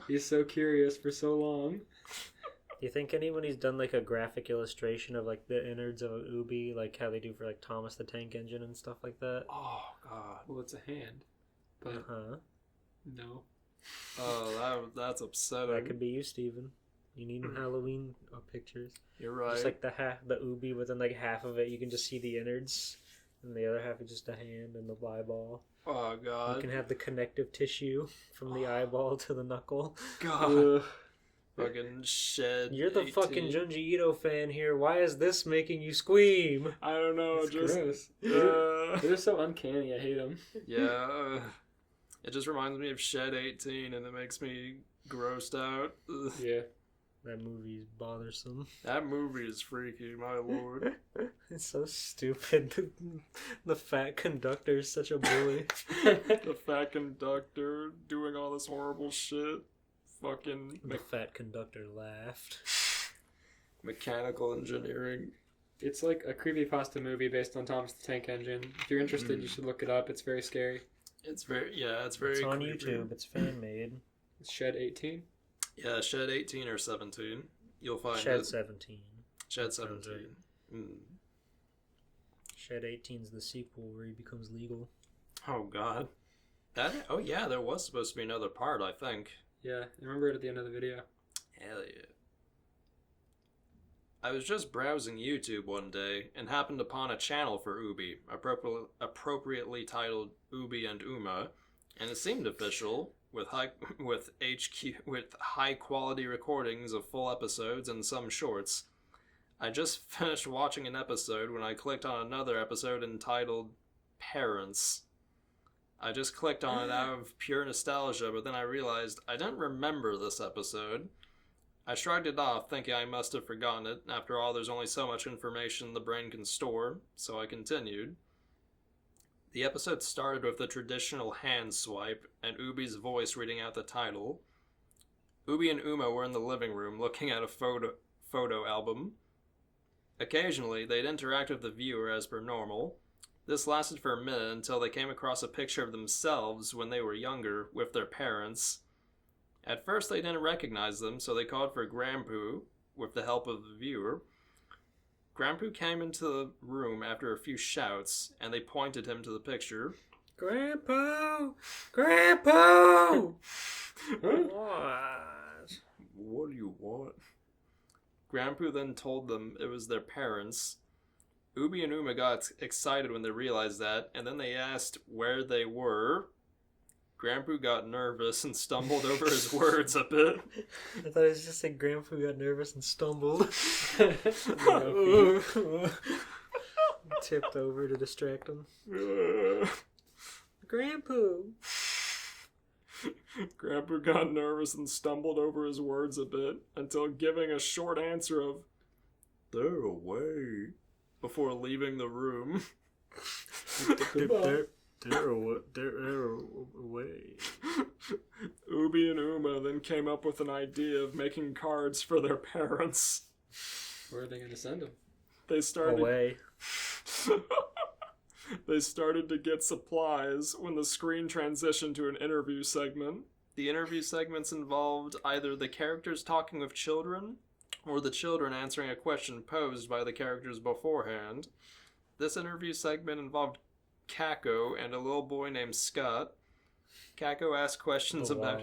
[SPEAKER 2] He's so curious for so long.
[SPEAKER 4] Do you think anybody's done like a graphic illustration of like the innards of a Ubi, like how they do for like Thomas the Tank Engine and stuff like that?
[SPEAKER 2] Oh god. Well, it's a hand. But no.
[SPEAKER 3] Oh, that's upsetting.
[SPEAKER 4] That could be you, Steven. You need Halloween pictures.
[SPEAKER 3] You're right.
[SPEAKER 4] Just like the Ubi, but then like half of it you can just see the innards, and the other half is just a hand and the eyeball.
[SPEAKER 3] Oh god.
[SPEAKER 4] You can have the connective tissue from the eyeball to the knuckle.
[SPEAKER 3] God. Fucking shit.
[SPEAKER 4] You're the fucking Junji Ito fan here. Why is this making you scream?
[SPEAKER 3] I don't know.
[SPEAKER 2] It's
[SPEAKER 3] just
[SPEAKER 2] gross. They're so uncanny. I hate them.
[SPEAKER 3] Yeah. It just reminds me of Shed 18, and it makes me grossed out. Ugh.
[SPEAKER 2] Yeah.
[SPEAKER 4] That movie is bothersome.
[SPEAKER 3] That movie is freaky, my lord.
[SPEAKER 4] It's so stupid. The fat conductor is such a bully.
[SPEAKER 3] The fat conductor doing all this horrible shit. Fucking...
[SPEAKER 4] The fat conductor laughed.
[SPEAKER 3] Mechanical engineering.
[SPEAKER 2] It's like a creepypasta movie based on Thomas the Tank Engine. If you're interested, you should look it up. It's very scary.
[SPEAKER 3] It's very
[SPEAKER 4] It's on
[SPEAKER 3] creepy.
[SPEAKER 4] YouTube. It's fan made.
[SPEAKER 2] It's Shed 18.
[SPEAKER 3] Yeah, Shed 18 or 17. You'll find
[SPEAKER 4] Shed
[SPEAKER 3] it.
[SPEAKER 4] 17.
[SPEAKER 3] Shed 17.
[SPEAKER 4] Shed 18 is the sequel where he becomes legal.
[SPEAKER 3] Oh god. Oh yeah, there was supposed to be another part, I think.
[SPEAKER 2] Yeah, I remember it at the end of the video.
[SPEAKER 3] Hell yeah. I was just browsing YouTube one day and happened upon a channel for Ubi, appropriately titled Ubi and Uma, and it seemed official, with high quality recordings of full episodes and some shorts. I just finished watching an episode when I clicked on another episode entitled Parents. I just clicked on it out of pure nostalgia, but then I realized I didn't remember this episode. I shrugged it off, thinking I must have forgotten it. After all, there's only so much information the brain can store, so I continued. The episode started with the traditional hand swipe, and Ubi's voice reading out the title. Ubi and Uma were in the living room, looking at a photo album. Occasionally, they'd interact with the viewer as per normal. This lasted for a minute until they came across a picture of themselves when they were younger, with their parents. At first they didn't recognize them, so they called for Grandpoo, with the help of the viewer. Grandpoo came into the room after a few shouts, and they pointed him to the picture.
[SPEAKER 4] Grandpa! Grandpa!
[SPEAKER 3] What do you want? Grandpoo then told them it was their parents. Ubi and Uma got excited when they realized that, and then they asked where they were. Grandpoo got nervous and stumbled over his words a bit.
[SPEAKER 4] I thought it was just saying Tipped over to distract him. Grandpa.
[SPEAKER 3] Grandpa got nervous and stumbled over his words a bit until giving a short answer of, "They're away," before leaving the room.
[SPEAKER 4] They're away.
[SPEAKER 3] Ubi and Uma then came up with an idea of making cards for their parents.
[SPEAKER 2] Where are they going to send them?
[SPEAKER 3] They started
[SPEAKER 4] Away.
[SPEAKER 3] They started to get supplies when the screen transitioned to an interview segment. The interview segments involved either the characters talking with children or the children answering a question posed by the characters beforehand. This interview segment involved Kako and a little boy named Scott. Kako asked questions about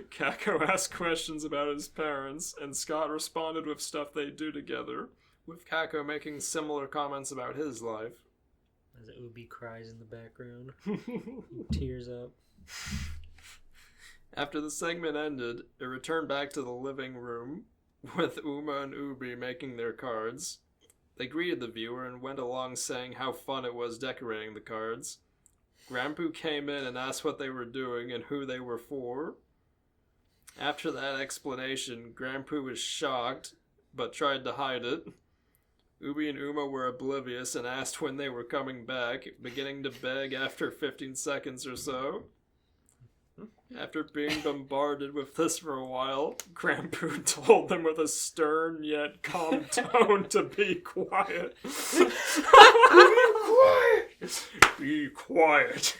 [SPEAKER 3] Kako asked questions about his parents, and Scott responded with stuff they do together, with Kako making similar comments about his life.
[SPEAKER 4] As Ubi cries in the background. Tears up.
[SPEAKER 3] After the segment ended, it returned back to the living room, with Uma and Ubi making their cards. They greeted the viewer and went along saying how fun it was decorating the cards. Grandpa came in and asked what they were doing and who they were for. After that explanation, Grandpa was shocked, but tried to hide it. Ubi and Uma were oblivious and asked when they were coming back, beginning to beg after 15 seconds or so. After being bombarded with this for a while, Grandpa told them with a stern yet calm tone to be quiet. Be quiet.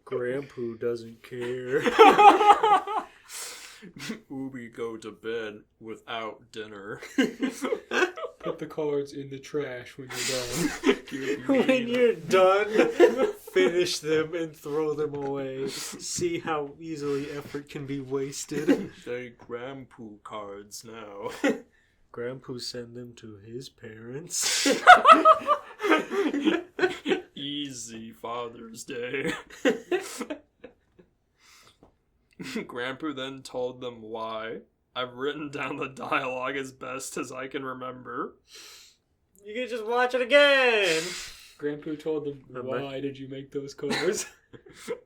[SPEAKER 4] Grandpa doesn't care.
[SPEAKER 3] Ubi, go to bed without dinner.
[SPEAKER 2] Put the cards in the trash when you're done.
[SPEAKER 4] When you're done, finish them and throw them away. See how easily effort can be wasted.
[SPEAKER 3] They Grandpa cards now.
[SPEAKER 4] Grandpa send them to his parents.
[SPEAKER 3] Easy Father's Day. Grandpa then told them why. I've written down the dialogue as best as I can remember.
[SPEAKER 4] You can just watch it again.
[SPEAKER 2] Grandpa told them, why did you make those cards?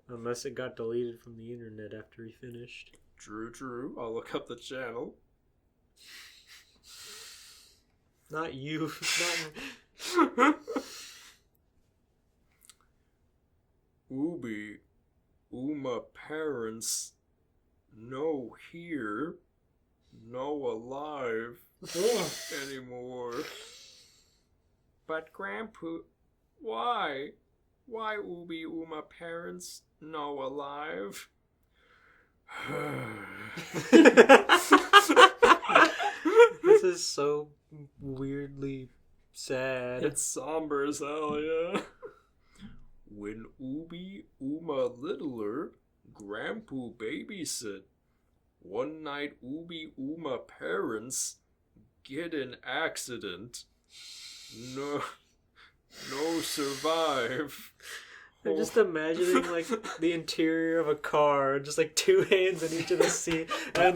[SPEAKER 4] Unless it got deleted from the internet after he finished.
[SPEAKER 3] True. I'll look up the channel.
[SPEAKER 4] Not you.
[SPEAKER 3] Ubi, Uma parents, no here, no alive anymore. But Grandpa, why? Why Ubi, Uma parents, no alive?
[SPEAKER 4] This is so weirdly sad.
[SPEAKER 3] It's somber as hell, yeah. When Ubi, Uma littler, Grandpa babysit. One night Ubi, Uma parents get in accident. No survive.
[SPEAKER 4] I'm just imagining like the interior of a car, just like two hands in each of the seat, and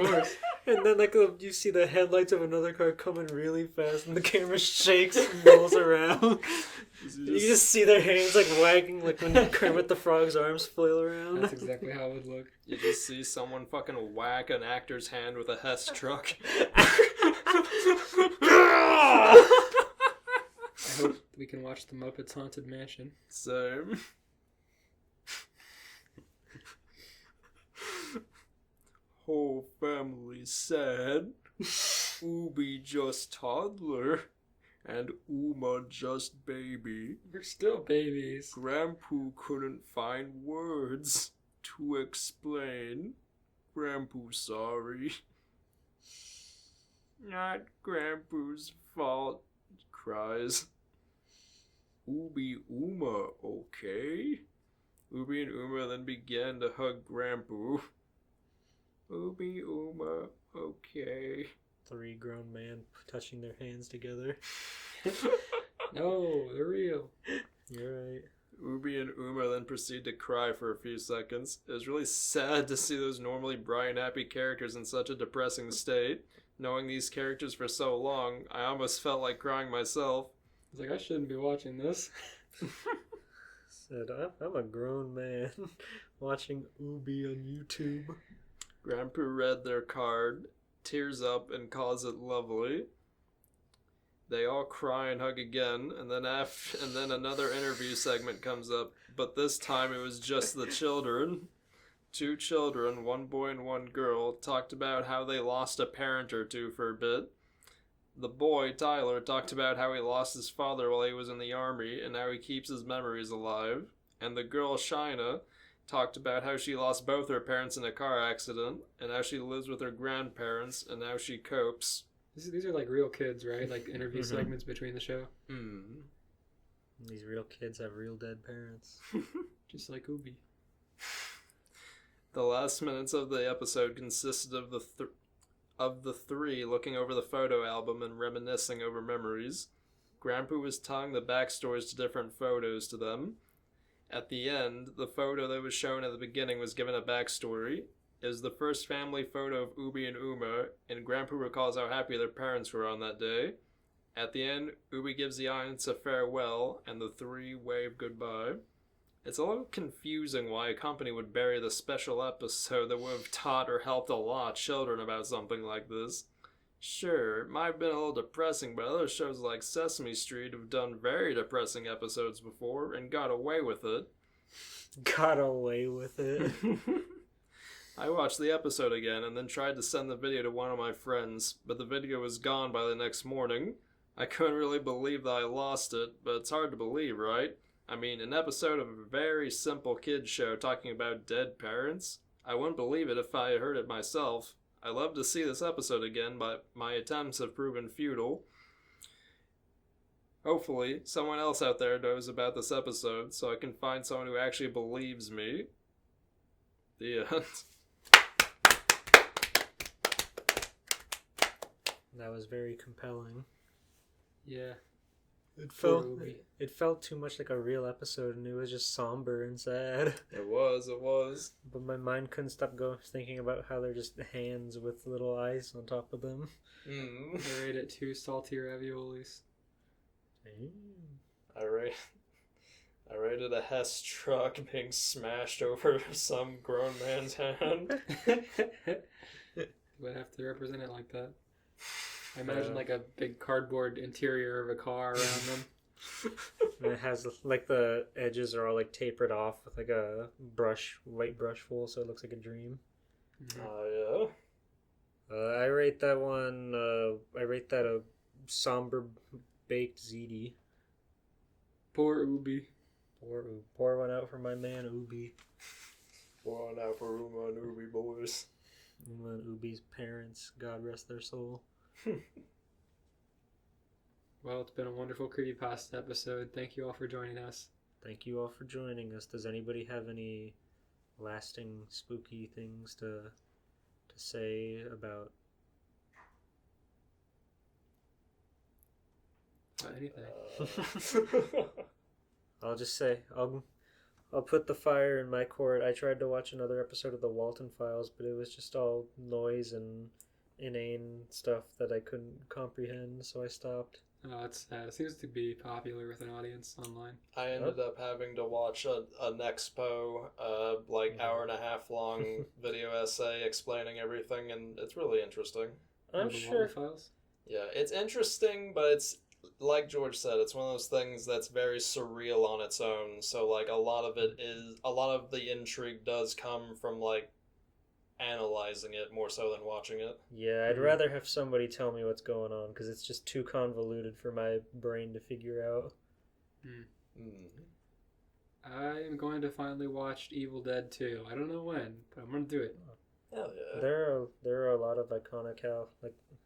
[SPEAKER 4] then like you see the headlights of another car coming really fast, and the camera shakes and rolls around. You just see their hands like wagging, like when Kermit the Frog's arms flail around.
[SPEAKER 2] That's exactly how it would look.
[SPEAKER 3] You just see someone fucking whack an actor's hand with a Hess truck.
[SPEAKER 2] I hope we can watch the Muppets Haunted Mansion.
[SPEAKER 3] Same. Whole family sad. Ubi just toddler. And Uma just baby.
[SPEAKER 2] We're still babies.
[SPEAKER 3] Grandpa couldn't find words to explain. Grandpa sorry. Not Grandpa's fault. Cries. Ubi Uma okay? Ubi and Uma then began to hug Grandpa. Ubi Uma okay.
[SPEAKER 4] 3 grown men touching their hands together.
[SPEAKER 2] No, they're real.
[SPEAKER 4] You're right.
[SPEAKER 3] Ubi and Uma then proceed to cry for a few seconds. It was really sad to see those normally bright and happy characters in such a depressing state. Knowing these characters for so long, I almost felt like crying myself.
[SPEAKER 2] I was like, I shouldn't be watching this.
[SPEAKER 1] Said, I'm a grown man watching Ubi on YouTube.
[SPEAKER 3] Grandpa read their card, tears up, and calls it lovely. They all cry and hug again, and then another interview segment comes up, but this time it was just the children. 2 children, 1 boy and 1 girl, talked about how they lost a parent or two for a bit. The boy, Tyler, talked about how he lost his father while he was in the army and how he keeps his memories alive. And the girl, Shina, talked about how she lost both her parents in a car accident and how she lives with her grandparents and how she copes.
[SPEAKER 2] These are like real kids, right? Like interview segments between the show.
[SPEAKER 1] These real kids have real dead parents.
[SPEAKER 2] Just like Ubi.
[SPEAKER 3] The last minutes of the episode consisted of the 3 looking over the photo album and reminiscing over memories. Grandpa was telling the backstories to different photos to them. At the end, the photo that was shown at the beginning was given a backstory. It was the first family photo of Ubi and Uma, and Grandpa recalls how happy their parents were on that day. At the end, Ubi gives the audience a farewell, and the 3 wave goodbye. It's a little confusing why a company would bury the special episode that would have taught or helped a lot of children about something like this. Sure, it might have been a little depressing, but other shows like Sesame Street have done very depressing episodes before and got away with it.
[SPEAKER 1] Got away with it.
[SPEAKER 3] I watched the episode again and then tried to send the video to one of my friends, but the video was gone by the next morning. I couldn't really believe that I lost it, but it's hard to believe, right? I mean, an episode of a very simple kids show talking about dead parents? I wouldn't believe it if I had heard it myself. I love to see this episode again, but my attempts have proven futile. Hopefully, someone else out there knows about this episode, so I can find someone who actually believes me. The end.
[SPEAKER 1] That was very compelling.
[SPEAKER 2] Yeah.
[SPEAKER 1] It felt too much like a real episode, and it was just somber and sad.
[SPEAKER 3] It was.
[SPEAKER 1] But my mind couldn't stop thinking about how they're just hands with little eyes on top of them.
[SPEAKER 2] I rated 2 salty raviolis.
[SPEAKER 3] I rated a Hess truck being smashed over some grown man's hand.
[SPEAKER 2] Would have to represent it like that. I imagine like a big cardboard interior of a car around them.
[SPEAKER 1] And it has like the edges are all like tapered off with like a white brush full, so it looks like a dream.
[SPEAKER 3] Oh
[SPEAKER 1] yeah. I rate that one. I rate that a somber baked ziti.
[SPEAKER 2] Poor Ubi.
[SPEAKER 1] Pour one out for my man Ubi.
[SPEAKER 3] Pour one out for Uma and Ubi boys.
[SPEAKER 1] Uma and Ubi's parents, God rest their soul.
[SPEAKER 2] Well, it's been a wonderful CreepyPasta episode. Thank you all for joining us.
[SPEAKER 1] Thank you all for joining us. Does anybody have any lasting spooky things to say about
[SPEAKER 2] anything?
[SPEAKER 1] I'll just say I'll put the fire in my court. I tried to watch another episode of the Walton Files, but it was just all noise and inane stuff that I couldn't comprehend, so I stopped.
[SPEAKER 2] Oh, it's sad. It seems to be popular with an audience online.
[SPEAKER 3] I ended up having to watch an expo, hour and a half long video essay explaining everything, and it's really interesting.
[SPEAKER 1] I'm sure.
[SPEAKER 2] Files?
[SPEAKER 3] Yeah, it's interesting, but it's, like George said, it's one of those things that's very surreal on its own, so, like, a lot of the intrigue does come from, like, analyzing it more so than watching it.
[SPEAKER 1] Yeah, I'd rather have somebody tell me what's going on, because it's just too convoluted for my brain to figure out.
[SPEAKER 2] I am going to finally watch Evil Dead 2. I don't know when, but I'm going to do it.
[SPEAKER 3] Hell yeah.
[SPEAKER 1] There are a lot of iconic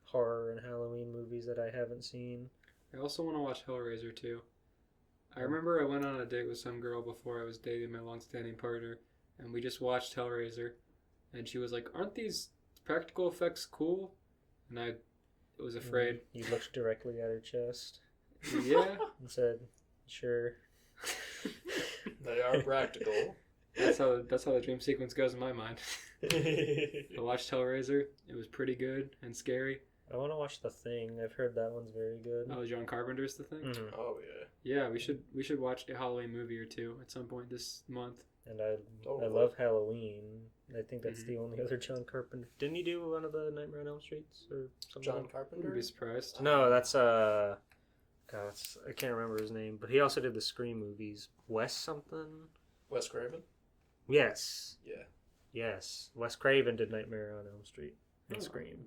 [SPEAKER 1] horror and Halloween movies that I haven't seen.
[SPEAKER 2] I also want to watch Hellraiser 2. I remember I went on a date with some girl before I was dating my long-standing partner, and we just watched Hellraiser. And she was like, "Aren't these practical effects cool?" And I was afraid.
[SPEAKER 1] You looked directly at her chest.
[SPEAKER 2] Yeah.
[SPEAKER 1] And said, "Sure."
[SPEAKER 3] They are practical.
[SPEAKER 2] That's how the dream sequence goes in my mind. I watched Hellraiser. It was pretty good and scary.
[SPEAKER 4] I want to watch The Thing. I've heard that one's very good.
[SPEAKER 2] Oh, John Carpenter's The Thing?
[SPEAKER 4] Mhm.
[SPEAKER 1] Oh yeah.
[SPEAKER 2] Yeah, we should watch a Halloween movie or two at some point this month.
[SPEAKER 4] And I
[SPEAKER 1] Totally.
[SPEAKER 4] love Halloween. I think that's
[SPEAKER 2] Mhm.
[SPEAKER 4] the only other John Carpenter. Didn't he do one of the Nightmare on Elm Streets or something?
[SPEAKER 1] John
[SPEAKER 2] Wouldn't
[SPEAKER 1] Carpenter.
[SPEAKER 2] be surprised.
[SPEAKER 4] No, that's God, I can't remember his name, but he also did the Scream movies. Wes something.
[SPEAKER 1] Wes Craven.
[SPEAKER 4] Yes,
[SPEAKER 1] Yeah.
[SPEAKER 4] yes. Wes Craven did Nightmare on Elm Street and Scream.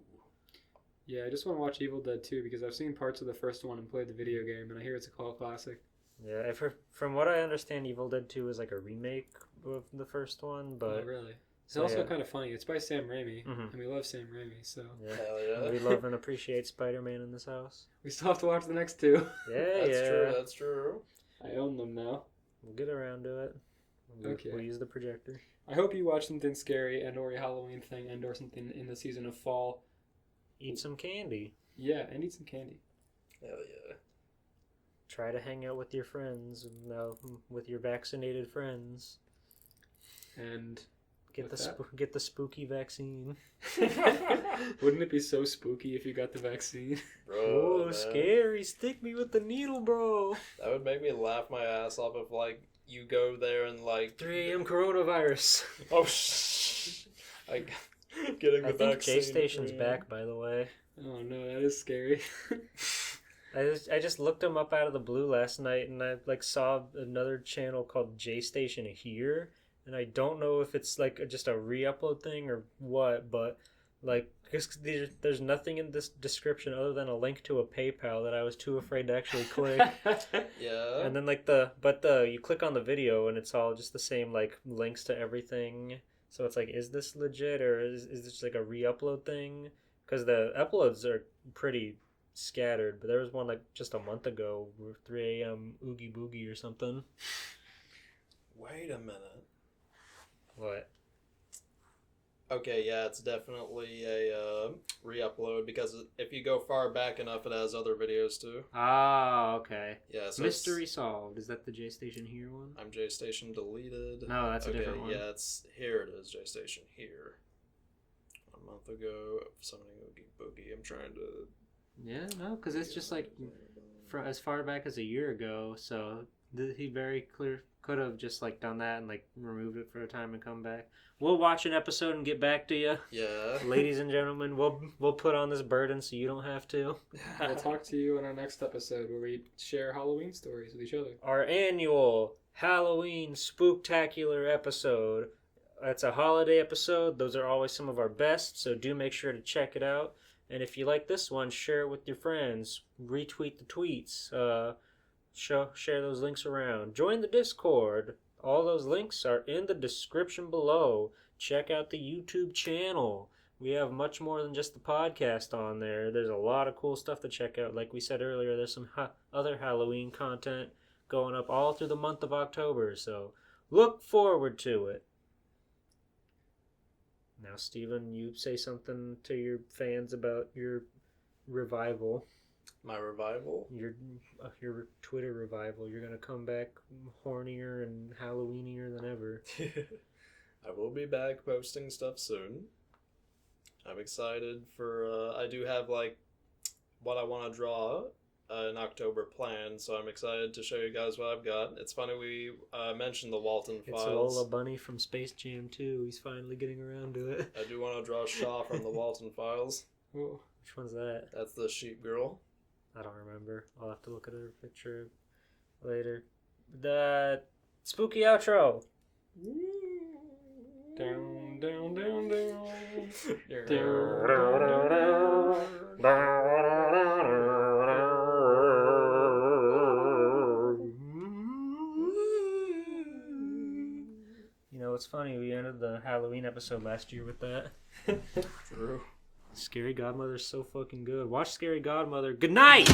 [SPEAKER 2] Yeah, I just want to watch Evil Dead 2 because I've seen parts of the first one and played the video game, and I hear it's a cult classic.
[SPEAKER 4] Yeah, I've heard, from what I understand, Evil Dead 2 is like a remake of the first one, but
[SPEAKER 2] Oh, really? It's
[SPEAKER 4] so,
[SPEAKER 2] also
[SPEAKER 4] yeah.
[SPEAKER 2] kind of funny. It's by Sam Raimi,
[SPEAKER 4] Mhm.
[SPEAKER 2] and we love Sam Raimi, so
[SPEAKER 4] yeah.
[SPEAKER 1] Hell yeah.
[SPEAKER 4] We love and appreciate Spider-Man in this house.
[SPEAKER 2] we still have to watch the next two.
[SPEAKER 4] Yeah,
[SPEAKER 1] That's
[SPEAKER 4] yeah.
[SPEAKER 1] true. That's true.
[SPEAKER 2] I own them now.
[SPEAKER 4] We'll get around to it.
[SPEAKER 2] Okay.
[SPEAKER 4] We'll use the projector.
[SPEAKER 2] I hope you watch something scary and or a Halloween thing and or something in the season of fall.
[SPEAKER 4] Eat some candy.
[SPEAKER 2] Yeah, and eat some candy.
[SPEAKER 1] Hell yeah.
[SPEAKER 4] Try to hang out with your friends, with your vaccinated friends.
[SPEAKER 2] And
[SPEAKER 4] Get
[SPEAKER 2] With
[SPEAKER 4] get the spooky vaccine.
[SPEAKER 2] wouldn't it be so spooky if you got the vaccine?
[SPEAKER 1] Bro,
[SPEAKER 4] Oh,
[SPEAKER 1] man.
[SPEAKER 4] scary! Stick me with the needle, bro.
[SPEAKER 1] That would make me laugh my ass off if like you go there and like
[SPEAKER 4] 3 a.m. coronavirus.
[SPEAKER 1] Oh like getting the
[SPEAKER 4] I think
[SPEAKER 1] vaccine.
[SPEAKER 4] J Station's
[SPEAKER 1] 3 a.m.
[SPEAKER 4] back, by the way.
[SPEAKER 2] Oh no, that is scary.
[SPEAKER 4] I just looked him up out of the blue last night, and I like saw another channel called J Station Here, and I don't know if it's like just a re-upload thing or what, but like because there's nothing in this description other than a link to a PayPal that I was too afraid to actually click.
[SPEAKER 1] Yeah.
[SPEAKER 4] And then like you click on the video and it's all just the same like links to everything. So it's like, is this legit or is this like a re-upload thing? Because the uploads are pretty scattered, but there was one like just a month ago, 3 a.m. Oogie Boogie or something.
[SPEAKER 1] Wait a minute.
[SPEAKER 4] What?
[SPEAKER 1] Okay, yeah, it's definitely a re-upload because if you go far back enough, it has other videos too.
[SPEAKER 4] Ah, okay.
[SPEAKER 1] Yeah, so
[SPEAKER 4] Mystery solved. Is that the J Station Here one?
[SPEAKER 1] I'm J Station deleted.
[SPEAKER 4] No, that's a
[SPEAKER 1] okay,
[SPEAKER 4] different one.
[SPEAKER 1] yeah, it's here. It is J Station here. A month ago, summoning Oogie Boogie. I'm trying to.
[SPEAKER 4] Yeah, no, because it's just like as far back as a year ago. So he very clear could have just like done that and like removed it for a time and come back. We'll watch an episode and get back to you.
[SPEAKER 1] Yeah.
[SPEAKER 4] Ladies and gentlemen, we'll put on this burden so you don't have to.
[SPEAKER 2] We'll talk to you in our next episode where we share Halloween stories with each other.
[SPEAKER 4] Our annual Halloween spooktacular episode. It's a holiday episode. Those are always some of our best, so do make sure to check it out. And if you like this one, share it with your friends. Retweet the tweets. Share those links around. Join the Discord. All those links are in the description below. Check out the YouTube channel. We have much more than just the podcast on there. There's a lot of cool stuff to check out. Like we said earlier, there's some other Halloween content going up all through the month of October. So look forward to it. Now, Steven, you say something to your fans about your revival.
[SPEAKER 1] My revival?
[SPEAKER 4] Your Twitter revival. You're going to come back hornier and Halloweenier than ever.
[SPEAKER 1] I will be back posting stuff soon. I'm excited for, I do have like what I want to draw in October planned, so I'm excited to show you guys what I've got. It's funny we mentioned the Walton
[SPEAKER 4] It's
[SPEAKER 1] Files.
[SPEAKER 4] Lola Bunny from Space Jam 2. He's finally getting around to it.
[SPEAKER 1] I do want to draw Shaw from the Walton Files.
[SPEAKER 2] Oh.
[SPEAKER 4] Which one's that?
[SPEAKER 1] That's the sheep girl.
[SPEAKER 4] I don't remember. I'll have to look at her picture later. The spooky outro.
[SPEAKER 2] Down, down, down, down.
[SPEAKER 4] You know, it's funny. We ended the Halloween episode last year with that.
[SPEAKER 1] True.
[SPEAKER 4] Scary Godmother's so fucking good. Watch Scary Godmother. Good night!